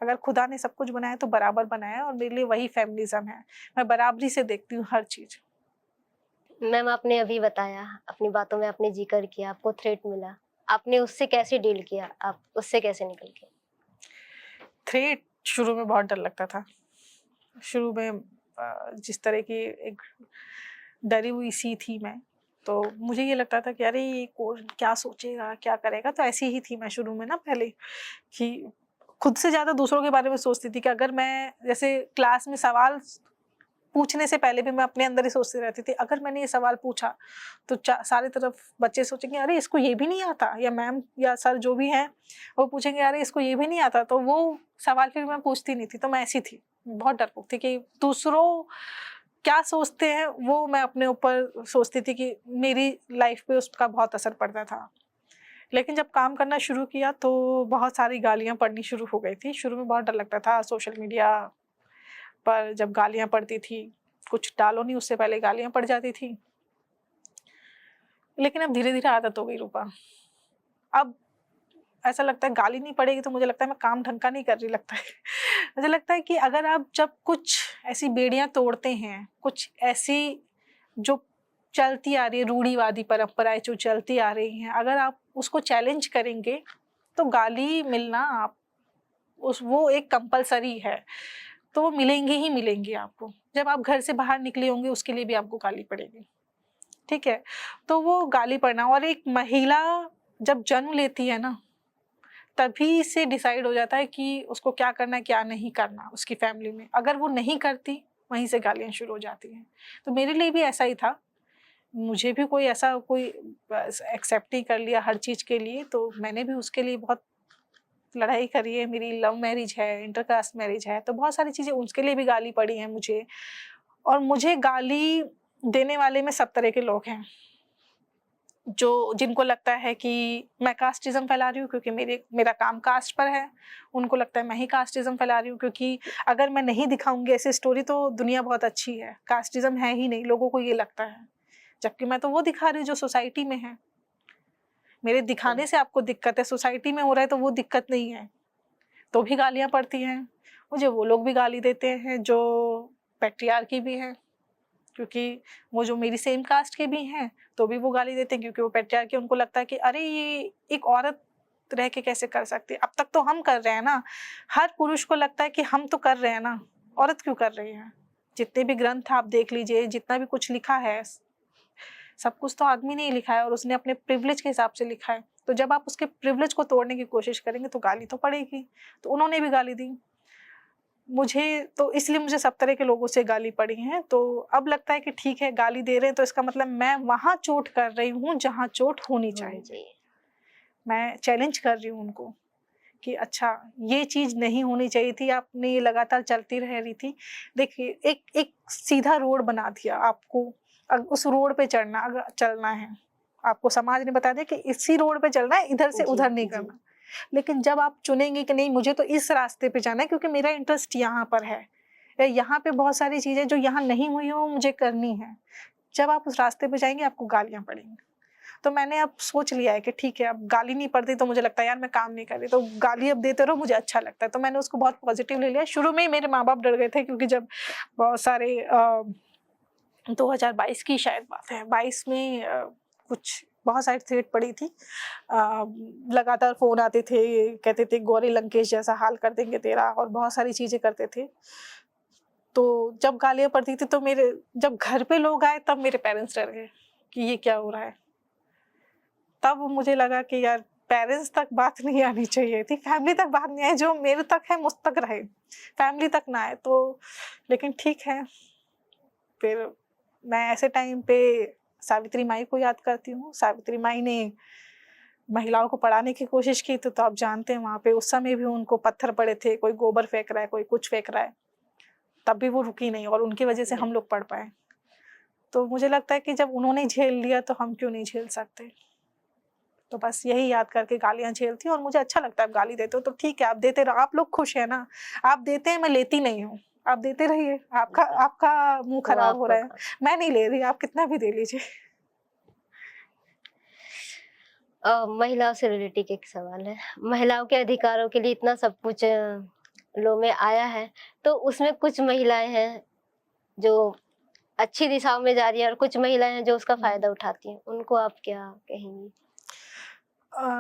अगर खुदा ने सब कुछ बनाया तो बराबर बनाया है, और मेरे लिए वही फेमिनिज्म है। मैं बराबरी से देखती हूँ हर चीज। मैम, आपने अभी बताया, अपनी बातों में आपने जिक्र किया, आपको थ्रेट मिला, आपने उससे कैसे डील किया, आप उससे कैसे निकल गए? थ्रेट शुरू में बहुत डर लगता था। शुरू में जिस तरह की एक डरी हुई सी थी मैं, तो मुझे ये लगता था कि अरे ये कौन क्या सोचेगा, क्या करेगा। तो ऐसी ही थी मैं शुरू में ना, पहले कि खुद से ज्यादा दूसरों के बारे में सोचती थी। कि अगर मैं जैसे क्लास में सवाल पूछने से पहले भी मैं अपने अंदर ही सोचती रहती थी, अगर मैंने ये सवाल पूछा तो सारे तरफ बच्चे सोचेंगे अरे इसको ये भी नहीं आता, या मैम या सर जो भी हैं वो पूछेंगे अरे इसको ये भी नहीं आता। तो वो सवाल फिर मैं पूछती नहीं थी। तो मैं ऐसी थी, बहुत डरपोक थी कि दूसरों क्या सोचते हैं वो मैं अपने ऊपर सोचती थी, कि मेरी लाइफ पे उसका बहुत असर पड़ता था। लेकिन जब काम करना शुरू किया तो बहुत सारी गालियां पड़नी शुरू हो गई थी। शुरू में बहुत डर लगता था। सोशल मीडिया पर जब गालियां पड़ती थी, कुछ डालो नहीं उससे पहले गालियां पड़ जाती थी। लेकिन अब धीरे धीरे आदत हो गई रूपा। अब ऐसा लगता है गाली नहीं पड़ेगी तो मुझे लगता है मैं काम ढंग का नहीं कर रही लगता है। मुझे लगता है कि अगर आप जब कुछ ऐसी बेड़ियां तोड़ते हैं, कुछ ऐसी जो चलती आ रही है रूढ़िवादी परंपराएं जो चलती आ रही हैं, अगर आप उसको चैलेंज करेंगे तो गाली मिलना आप वो एक कंपलसरी है। तो वो मिलेंगी ही मिलेंगी आपको। जब आप घर से बाहर निकले होंगे उसके लिए भी आपको गाली पड़ेगी। ठीक है, तो वो गाली पड़ना, और एक महिला जब जन्म लेती है ना तभी से डिसाइड हो जाता है कि उसको क्या करना है क्या नहीं करना उसकी फैमिली में। अगर वो नहीं करती वहीं से गालियां शुरू हो जाती हैं। तो मेरे लिए भी ऐसा ही था। मुझे भी कोई ऐसा कोई एक्सेप्ट ही कर लिया हर चीज के लिए, तो मैंने भी उसके लिए बहुत लड़ाई करी है। मेरी लव मैरिज है, इंटरकास्ट मैरिज है, तो बहुत सारी चीजें उसके लिए भी गाली पड़ी है मुझे। और मुझे गाली देने वाले में सब तरह के लोग हैं, जो जिनको लगता है कि मैं कास्टिज्म फैला रही हूँ क्योंकि मेरा काम कास्ट पर है। उनको लगता है मैं ही कास्टिज्म फैला रही हूँ क्योंकि अगर मैं नहीं दिखाऊंगी ऐसी स्टोरी तो दुनिया बहुत अच्छी है, कास्टिज्म है ही नहीं, लोगों को ये लगता है। जबकि मैं तो वो दिखा रही हूँ जो सोसाइटी में है। मेरे दिखाने से आपको दिक्कत है, सोसाइटी में हो रहा है तो वो दिक्कत नहीं है, तो भी गालियां पड़ती हैं। मुझे वो लोग भी गाली देते हैं जो पैट्रियार्की भी हैं, क्योंकि वो जो मेरी सेम कास्ट के भी हैं तो भी वो गाली देते हैं क्योंकि वो पैट्रियार्की। उनको लगता है कि अरे ये एक औरत रह के कैसे कर सकती है, अब तक तो हम कर रहे हैं ना। हर पुरुष को लगता है कि हम तो कर रहे हैं ना, औरत क्यों कर रही है। जितने भी ग्रंथ आप देख लीजिए, जितना भी कुछ लिखा है, सब कुछ तो आदमी ने ही लिखा है और उसने अपने प्रिविलेज के हिसाब से लिखा है। तो जब आप उसके प्रिविलेज को तोड़ने की कोशिश करेंगे तो गाली तो पड़ेगी। तो उन्होंने भी गाली दी मुझे, तो इसलिए मुझे सब तरह के लोगों से गाली पड़ी हैं। तो अब लगता है कि ठीक है, गाली दे रहे हैं तो इसका मतलब मैं वहां चोट कर रही हूँ जहां चोट होनी चाहिए। मैं चैलेंज कर रही हूँ उनको कि अच्छा ये चीज नहीं होनी चाहिए थी, आपने ये लगातार चलती रह रही थी। देखिए एक सीधा रोड बना दिया आपको, उस रोड पे चलना है। आपको समाज ने बता दिया कि इसी रोड पे चलना है, इधर से उधर नहीं करना। लेकिन जब आप चुनेंगे कि नहीं मुझे तो इस रास्ते पे जाना है क्योंकि मेरा इंटरेस्ट यहाँ पर है, या यहाँ पे बहुत सारी चीजें जो यहाँ नहीं हुई हो मुझे करनी है, जब आप उस रास्ते पे जाएंगे आपको गालियां पड़ेंगी। तो मैंने अब सोच लिया है कि ठीक है, अब गाली नहीं पड़ती तो मुझे लगता है यार मैं काम नहीं कर रही, तो गाली अब देते रहो मुझे अच्छा लगता है। तो मैंने उसको बहुत पॉजिटिव ले लिया। शुरू में ही मेरे माँ बाप डर गए थे क्योंकि जब बहुत सारे 2022 की शायद बात है, 22 में कुछ बहुत सारी थ्रेट पड़ी थी। लगातार फोन आते थे, कहते थे गौरी लंकेश जैसा हाल कर देंगे तेरा, और बहुत सारी चीजें करते थे। तो जब गालियां पड़ती थी तो जब घर पे लोग आए तब मेरे पेरेंट्स डर गए कि ये क्या हो रहा है। तब मुझे लगा कि यार पेरेंट्स तक बात नहीं आनी चाहिए थी, फैमिली तक बात नहीं आई, जो मेरे तक है मुझ तक रहे, फैमिली तक ना आए। तो लेकिन ठीक है, फिर मैं ऐसे टाइम पे सावित्री माई को याद करती हूँ। सावित्री माई ने महिलाओं को पढ़ाने की कोशिश की, तो आप जानते हैं वहाँ पे उस समय भी उनको पत्थर पड़े थे, कोई गोबर फेंक रहा है, कोई कुछ फेंक रहा है, तब भी वो रुकी नहीं, और उनकी वजह से हम लोग पढ़ पाए। तो मुझे लगता है कि जब उन्होंने झेल लिया तो हम क्यों नहीं झेल सकते। तो बस यही याद करके गालियां झेलती हूँ, और मुझे अच्छा लगता है आप गाली देते हो तो ठीक है, आप देते रहो, आप लोग खुश है ना, आप देते हैं, मैं लेती नहीं हूँ, आप देते रहिए, आपका आपका मुंह वो खराब हो आपका रहा है, मैं नहीं ले रही, आप कितना भी दे लीजिए। महिलाओं से रिलेटेड एक सवाल है। महिलाओं के अधिकारों के लिए इतना सब कुछ लॉ में आया है, तो उसमें कुछ महिलाएं हैं जो अच्छी दिशाओं में जा रही है और कुछ महिलाएं हैं जो उसका फायदा उठाती हैं, उनको आप क्या कहेंगी?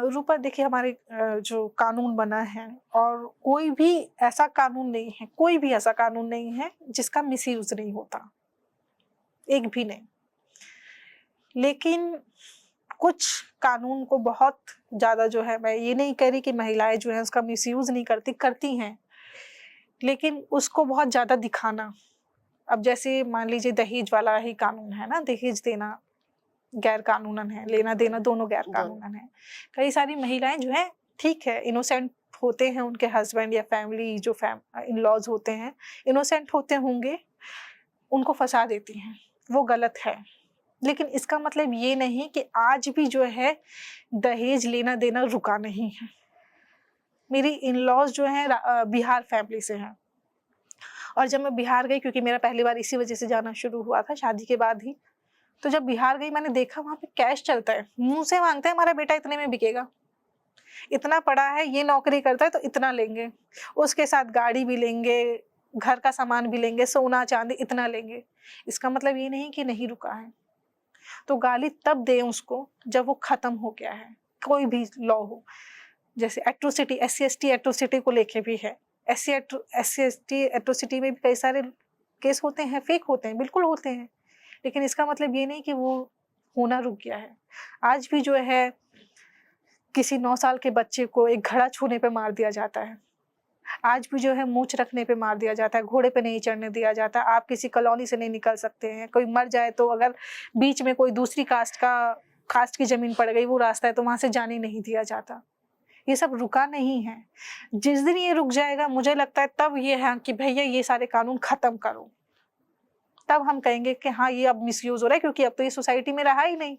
रूपा देखिए, हमारे जो कानून बना है, और कोई भी ऐसा कानून नहीं है, कोई भी ऐसा कानून नहीं है जिसका मिसयूज नहीं होता, एक भी नहीं। लेकिन कुछ कानून को बहुत ज्यादा जो है, मैं ये नहीं कह रही कि महिलाएं जो है उसका मिसयूज नहीं करती, करती हैं, लेकिन उसको बहुत ज्यादा दिखाना। अब जैसे मान लीजिए दहेज वाला ही कानून है ना, दहेज देना गैर कानूनन है, लेना देना दोनों गैर कानूनन है। कई सारी महिलाएं जो है, ठीक है, इनोसेंट होते हैं, उनके हस्बैंड या फैमिली जो इन लॉज होते हैं इनोसेंट होते होंगे, उनको फंसा देती हैं, वो गलत है। लेकिन इसका मतलब ये नहीं कि आज भी जो है दहेज लेना देना रुका नहीं है। मेरी इन लॉज जो है बिहार फैमिली से हैं, और जब मैं बिहार गई, क्योंकि मेरा पहली बार इसी वजह से जाना शुरू हुआ था शादी के बाद ही, तो जब बिहार गई मैंने देखा वहां पे कैश चलता है, मुंह से मांगते हैं हमारा बेटा इतने में बिकेगा, इतना पढ़ा है, ये नौकरी करता है तो इतना लेंगे, उसके साथ गाड़ी भी लेंगे, घर का सामान भी लेंगे, सोना चांदी इतना लेंगे। इसका मतलब ये नहीं कि नहीं रुका है। तो गाली तब दें उसको जब वो खत्म हो गया है। कोई भी लॉ हो, जैसे एट्रोसिटी, SC ST एट्रोसिटी को लेके भी है, SC ST एट्रोसिटी में भी कई सारे केस होते हैं, फेक होते हैं, बिल्कुल होते हैं, लेकिन इसका मतलब ये नहीं कि वो होना रुक गया है। आज भी जो है किसी 9 साल के बच्चे को एक घड़ा छूने पे मार दिया जाता है, आज भी जो है मूंछ रखने पे मार दिया जाता है, घोड़े पे नहीं चढ़ने दिया जाता। आप किसी कॉलोनी से नहीं निकल सकते हैं, कोई मर जाए तो अगर बीच में कोई दूसरी कास्ट की जमीन पड़ गई, वो रास्ता है, तो वहां से जाने नहीं दिया जाता। ये सब रुका नहीं है। जिस दिन ये रुक जाएगा, मुझे लगता है तब ये है कि भैया ये सारे कानून खत्म करो, तब हम कहेंगे कि हाँ ये अब मिसयूज हो रहा है, क्योंकि अब तो ये सोसाइटी में रहा ही नहीं।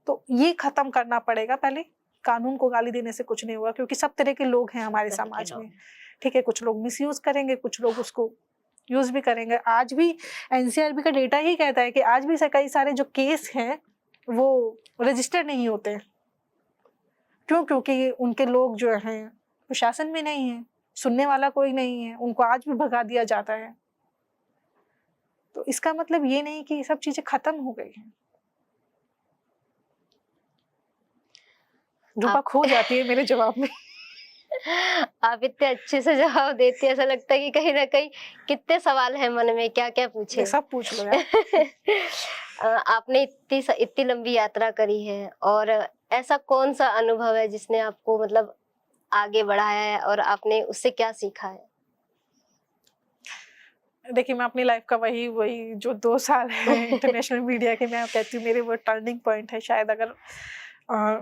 तो ये खत्म करना पड़ेगा पहले। कानून को गाली देने से कुछ नहीं होगा, क्योंकि सब तरह के लोग हैं हमारे समाज में, ठीक है। कुछ लोग मिसयूज करेंगे, कुछ लोग उसको यूज भी करेंगे। आज भी NCRB का डेटा ही कहता है कि आज भी कई सारे जो केस हैं वो रजिस्टर नहीं होते। क्यों? क्योंकि उनके लोग जो हैं प्रशासन में नहीं है, सुनने वाला कोई नहीं है, उनको आज भी भगा दिया जाता है। तो इसका मतलब ये नहीं कि ये सब चीजें खत्म हो गई हैं। रूपा खो जाती है मेरे जवाब में। आप इतने अच्छे से जवाब देती है, ऐसा लगता है कि कहीं ना कहीं कितने सवाल हैं मन में, क्या क्या पूछे। ये सब पूछ लो यार। आपने इतनी लंबी यात्रा करी है, और ऐसा कौन सा अनुभव है जिसने आपको मतलब आगे बढ़ाया है और आपने उससे क्या सीखा है? देखिए, मैं अपनी लाइफ का वही जो 2 साल है इंटरनेशनल मीडिया के, मैं कहती हूँ मेरे वो टर्निंग पॉइंट है। शायद अगर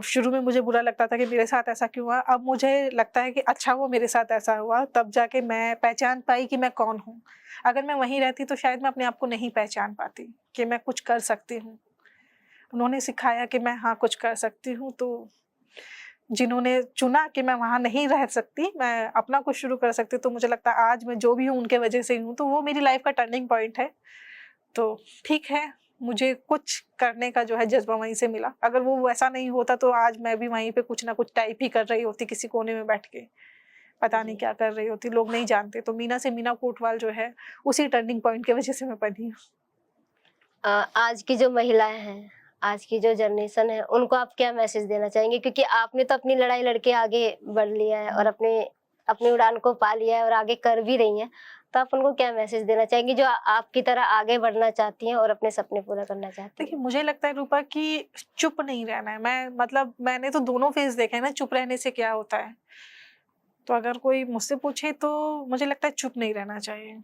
शुरू में मुझे बुरा लगता था कि मेरे साथ ऐसा क्यों हुआ, अब मुझे लगता है कि अच्छा वो मेरे साथ ऐसा हुआ, तब जाके मैं पहचान पाई कि मैं कौन हूँ। अगर मैं वहीं रहती तो शायद मैं अपने आप को नहीं पहचान पाती कि मैं कुछ कर सकती हूँ। उन्होंने सिखाया कि मैं हाँ कुछ कर सकती हूँ। तो जिन्होंने चुना कि मैं वहाँ नहीं रह सकती, मैं अपना कुछ शुरू कर सकती, तो मुझे लगता है आज मैं जो भी हूँ उनके वजह से हूँ। तो वो मेरी लाइफ का टर्निंग पॉइंट है। तो ठीक है, मुझे कुछ करने का जो है जज्बा वहीं से मिला। अगर वो वैसा नहीं होता तो आज मैं भी वहीं पे कुछ ना कुछ टाइप ही कर रही होती, किसी कोने में बैठ के पता नहीं क्या कर रही होती, लोग नहीं जानते। तो मीना से मीना कोटवाल जो है उसी टर्निंग पॉइंट की वजह से मैं बनी हूँ। आज की जो महिलाएं हैं, आज की जो जनरेशन है, उनको आप क्या मैसेज देना चाहेंगे? क्योंकि आपने तो अपनी लड़ाई लड़के आगे बढ़ लिया है और अपनी उड़ान को पा लिया है और आगे कर भी रही हैं। तो आप उनको क्या मैसेज देना चाहेंगी जो आपकी तरह आगे बढ़ना चाहती हैं और अपने सपने पूरा करना चाहती देखिए हैं? मुझे लगता है रूपा कि चुप नहीं रहना है। मैंने तो दोनों फेज देखे हैं ना, चुप रहने से क्या होता है। तो अगर कोई मुझसे पूछे तो मुझे लगता है चुप नहीं रहना चाहिए,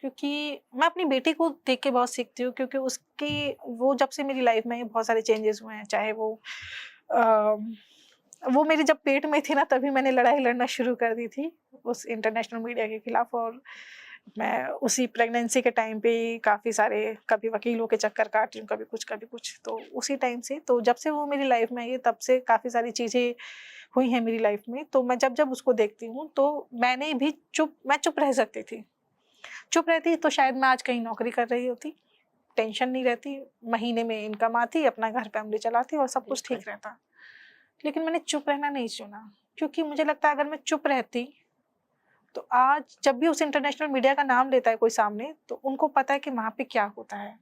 क्योंकि मैं अपनी बेटी को देख के बहुत सीखती हूँ, क्योंकि उसकी वो जब से मेरी लाइफ में बहुत सारे चेंजेस हुए हैं। चाहे वो मेरी जब पेट में थी ना, तभी मैंने लड़ाई लड़ना शुरू कर दी थी उस इंटरनेशनल मीडिया के खिलाफ। और मैं उसी प्रेगनेंसी के टाइम पे काफ़ी सारे, कभी वकीलों के चक्कर काट रही हूँ, कभी कुछ। तो उसी टाइम से, तो जब से वो मेरी लाइफ में आई तब से काफ़ी सारी चीज़ें हुई हैं मेरी लाइफ में। तो मैं जब उसको देखती हूँ तो मैंने भी मैं चुप रह सकती थी। चुप रहती तो शायद मैं आज कहीं नौकरी कर रही होती, टेंशन नहीं रहती, महीने में इनकम आती, अपना घर फैमिली चलाती और सब कुछ ठीक रहता। लेकिन मैंने चुप रहना नहीं चुना, क्योंकि मुझे लगता है अगर मैं चुप रहती तो आज जब भी उस इंटरनेशनल मीडिया का नाम लेता है कोई सामने, तो उनको पता है कि वहाँ पे क्या होता है।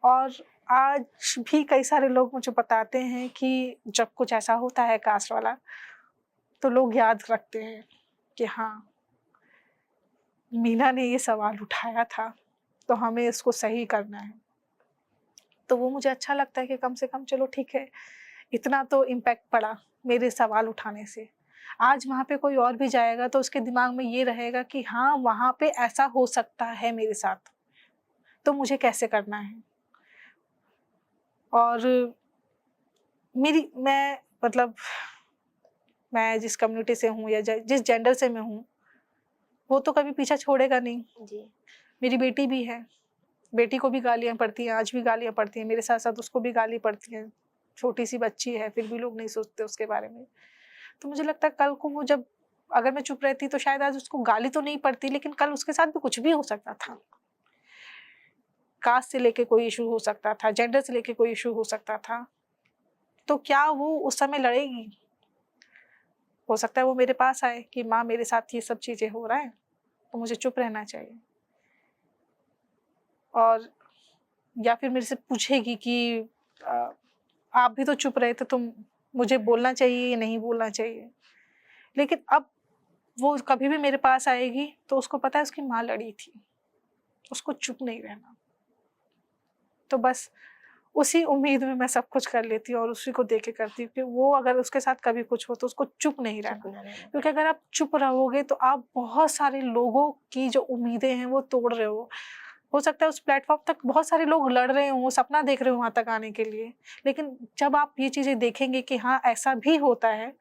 और आज भी कई सारे लोग मुझे बताते हैं कि जब कुछ ऐसा होता है कास्ट वाला, तो लोग याद रखते हैं कि हाँ, मीना ने ये सवाल उठाया था, तो हमें इसको सही करना है। तो वो मुझे अच्छा लगता है कि कम से कम चलो ठीक है, इतना तो इम्पैक्ट पड़ा मेरे सवाल उठाने से। आज वहाँ पे कोई और भी जाएगा तो उसके दिमाग में ये रहेगा कि हाँ, वहाँ पे ऐसा हो सकता है मेरे साथ, तो मुझे कैसे करना है। और मैं जिस कम्युनिटी से हूँ या जिस जेंडर से मैं हूँ, वो तो कभी पीछा छोड़ेगा नहीं। जी। मेरी बेटी भी है, बेटी को भी गालियाँ पड़ती हैं, आज भी गालियाँ पड़ती हैं, मेरे साथ-साथ उसको भी गाली पड़ती हैं। छोटी-सी बच्ची है, फिर भी लोग नहीं सोचते उसके बारे में। तो मुझे लगता है कल को वो जब, अगर मैं चुप रहती तो शायद आज उसको गाली तो नहीं पड़ती, लेकिन कल उसके साथ भी कुछ भी हो सकता था। कास्ट से लेके कोई इश्यू हो सकता था, जेंडर से लेके कोई इश्यू हो सकता था। तो क्या वो उस समय लड़ेगी? हो सकता है वो मेरे पास आए कि माँ मेरे साथ ये सब चीज़ें हो रहा है, तो मुझे चुप रहना चाहिए। और या फिर मेरे से पूछेगी कि आप भी तो चुप रहे थे, तो मुझे बोलना चाहिए या नहीं बोलना चाहिए। लेकिन अब वो कभी भी मेरे पास आएगी तो उसको पता है उसकी माँ लड़ी थी, उसको चुप नहीं रहना। तो बस उसी उम्मीद में मैं सब कुछ कर लेती हूँ और उसी को देख के करती हूँ कि वो अगर उसके साथ कभी कुछ हो तो उसको चुप नहीं रहना। क्योंकि अगर आप चुप रहोगे तो आप बहुत सारे लोगों की जो उम्मीदें हैं वो तोड़ रहे हो सकता है उस प्लेटफॉर्म तक बहुत सारे लोग लड़ रहे हों, सपना देख रहे हो वहाँ तक आने के लिए। लेकिन जब आप ये चीज़ें देखेंगे कि हाँ, ऐसा भी होता है,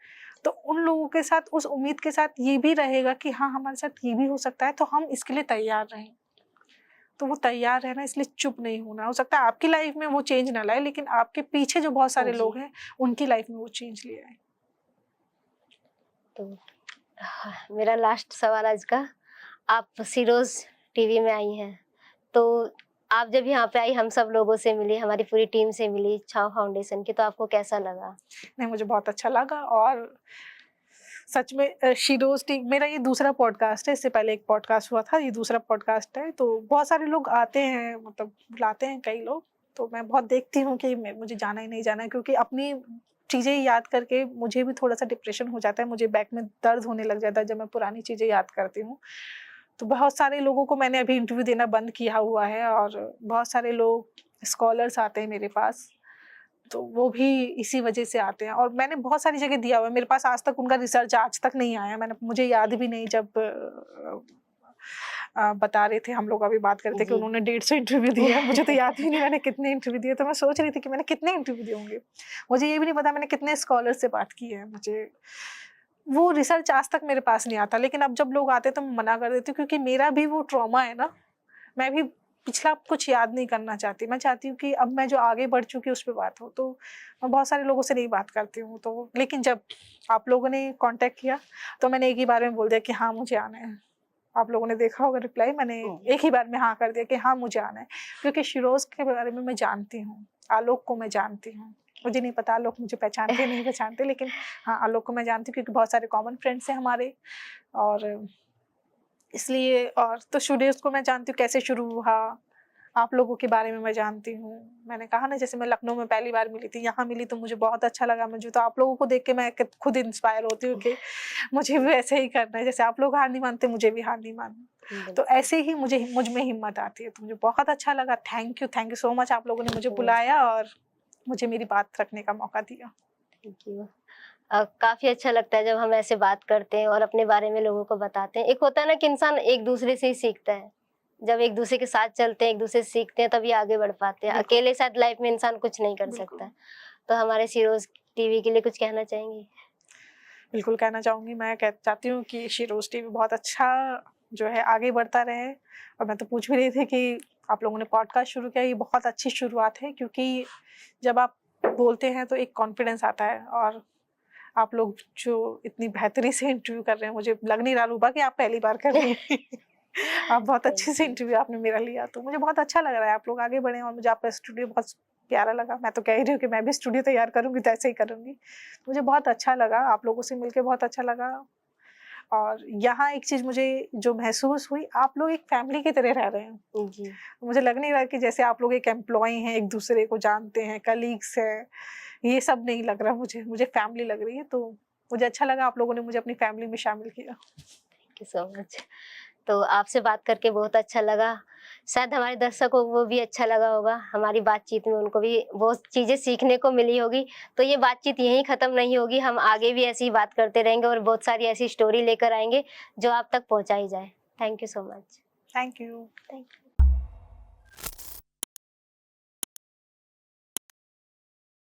तो उन लोगों के साथ उस उम्मीद के साथ ये भी रहेगा कि हाँ, हमारे साथ ये भी हो सकता है, तो हम इसके लिए तैयार रहें। तो वो तैयार रहना, इसलिए चुप नहीं होना। हो सकता है आपकी लाइफ में वो चेंज ना लाए, लेकिन आपके पीछे जो बहुत सारे लोग हैं, उनकी लाइफ में वो चेंज ले आए। तो मेरा लास्ट सवाल आज का, आप सीरोज टीवी में आई हैं, तो आप जब यहाँ पे आई, हम सब लोगों से मिली, हमारी पूरी टीम से मिली, छाव फाउंडेशन की, तो आपको कैसा लगा? नहीं, मुझे बहुत अच्छा लगा। और सच में शीरोज टीवी मेरा ये दूसरा पॉडकास्ट है, इससे पहले एक पॉडकास्ट हुआ था, ये दूसरा पॉडकास्ट है। तो बहुत सारे लोग आते हैं, मतलब बुलाते हैं कई लोग, तो मैं बहुत देखती हूँ कि मुझे जाना ही नहीं जाना है, क्योंकि अपनी चीज़ें याद करके मुझे भी थोड़ा सा डिप्रेशन हो जाता है, मुझे बैक में दर्द होने लग जाता है जब मैं पुरानी चीज़ें याद करती हूँ। तो बहुत सारे लोगों को मैंने अभी इंटरव्यू देना बंद किया हुआ है, और बहुत सारे लोग स्कॉलर्स आते हैं मेरे पास, तो वो भी इसी वजह से आते हैं। और मैंने बहुत सारी जगह दिया हुआ है, मेरे पास आज तक उनका रिसर्च आज तक नहीं आया। मुझे याद भी नहीं, जब बता रहे थे, हम लोग अभी बात करते कि उन्होंने 150 इंटरव्यू दिए हैं, मुझे तो याद भी नहीं मैंने कितने इंटरव्यू दिए। तो मैं सोच रही थी कि मैंने कितने इंटरव्यू दिए होंगे, मुझे ये भी नहीं पता मैंने कितने स्कॉलर से बात की है। मुझे वो रिसर्च आज तक मेरे पास नहीं आता, लेकिन अब जब लोग आते हैं तो मैं मना कर देती हूँ, क्योंकि मेरा भी वो ट्रॉमा है ना, मैं भी पिछला कुछ याद नहीं करना चाहती। मैं चाहती हूँ कि अब मैं जो आगे बढ़ चुकी हूँ उस पे बात हो। तो मैं बहुत सारे लोगों से नहीं बात करती हूँ। तो लेकिन जब आप लोगों ने कांटेक्ट किया तो मैंने एक ही बार में बोल दिया कि हाँ, मुझे आना है। आप लोगों ने देखा होगा रिप्लाई, मैंने एक ही बार में हाँ कर दिया कि हाँ, मुझे आना है। क्योंकि शिरोज के बारे में मैं जानती हूँ, आलोक को मैं जानती हूँ। मुझे नहीं पता आलोक मुझे पहचानते नहीं पहचानते, लेकिन हाँ, आलोक को मैं जानती हूँ क्योंकि बहुत सारे कॉमन फ्रेंड्स हैं हमारे। और इसलिए, और तो स्टूडियोज़ को मैं जानती हूँ कैसे शुरू हुआ, आप लोगों के बारे में मैं जानती हूँ। मैंने कहा ना, जैसे मैं लखनऊ में पहली बार मिली थी, यहाँ मिली तो मुझे बहुत अच्छा लगा। मुझे तो आप लोगों को देख के मैं खुद इंस्पायर होती हूँ कि मुझे भी वैसे ही करना है। जैसे आप लोग हार नहीं मानते, मुझे भी हार नहीं मानना। तो ऐसे ही मुझ में हिम्मत आती है। तो मुझे बहुत अच्छा लगा। थैंक यू सो मच, आप लोगों ने मुझे बुलाया और मुझे मेरी बात रखने का मौका दिया। Thank you. काफी अच्छा लगता है जब हम ऐसे बात करते हैं और अपने बारे में लोगों को बताते हैं। एक होता है ना कि इंसान एक दूसरे से ही सीखता है। जब एक दूसरे के साथ चलते हैं, एक दूसरे से सीखते हैं, तभी आगे बढ़ पाते हैं। बिल्कुल। अकेले साथ लाइफ में इंसान कुछ नहीं कर बिल्कुल। सकता। तो हमारे सीरोज टीवी के लिए कुछ कहना चाहेंगी? बिल्कुल कहना चाहूँगी। मैं चाहती हूँ कि शिरोज़ टीवी बहुत अच्छा जो है आगे बढ़ता रहे। और मैं तो पूछ भी रही थी कि आप लोगों ने पॉडकास्ट शुरू किया, ये बहुत अच्छी शुरुआत है, क्योंकि जब आप बोलते हैं तो एक कॉन्फिडेंस आता है। और आप लोग जो इतनी बेहतरीन से इंटरव्यू कर रहे हैं, मुझे लग नहीं रहा रूबा कि आप पहली बार कर रही हैं। आप बहुत अच्छे से इंटरव्यू आपने मेरा लिया, तो मुझे बहुत अच्छा लग रहा है। आप लोग आगे बढ़े और मुझे आपका स्टूडियो बहुत प्यारा लगा। मैं तो कह रही हूँ कि मैं भी स्टूडियो तैयार करूँगी तो ऐसे ही करूँगी। मुझे बहुत अच्छा लगा, आप लोगों से मिलके बहुत अच्छा लगा। और यहाँ एक चीज़ मुझे जो महसूस हुई, आप लोग एक फैमिली की तरह रह रहे हैं। जी। मुझे लग नहीं रहा कि जैसे आप लोग एक एम्प्लॉयी हैं, एक दूसरे को जानते हैं, कलीग्स हैं, ये सब नहीं लग रहा मुझे फैमिली लग रही है। तो मुझे अच्छा लगा आप लोगों ने मुझे अपनी फैमिली में शामिल किया। Thank you so much. तो आपसे बात करके बहुत अच्छा लगा। शायद हमारे दर्शकों को भी अच्छा लगा होगा। हमारी बातचीत में उनको भी बहुत चीज़ें सीखने को मिली होगी। तो ये बातचीत यहीं ख़त्म नहीं होगी। हम आगे भी ऐसी ही बात करते रहेंगे और बहुत सारी ऐसी स्टोरी लेकर आएँगे जो आप तक पहुँचाई जाए। Thank you so much. Thank you. Thank you.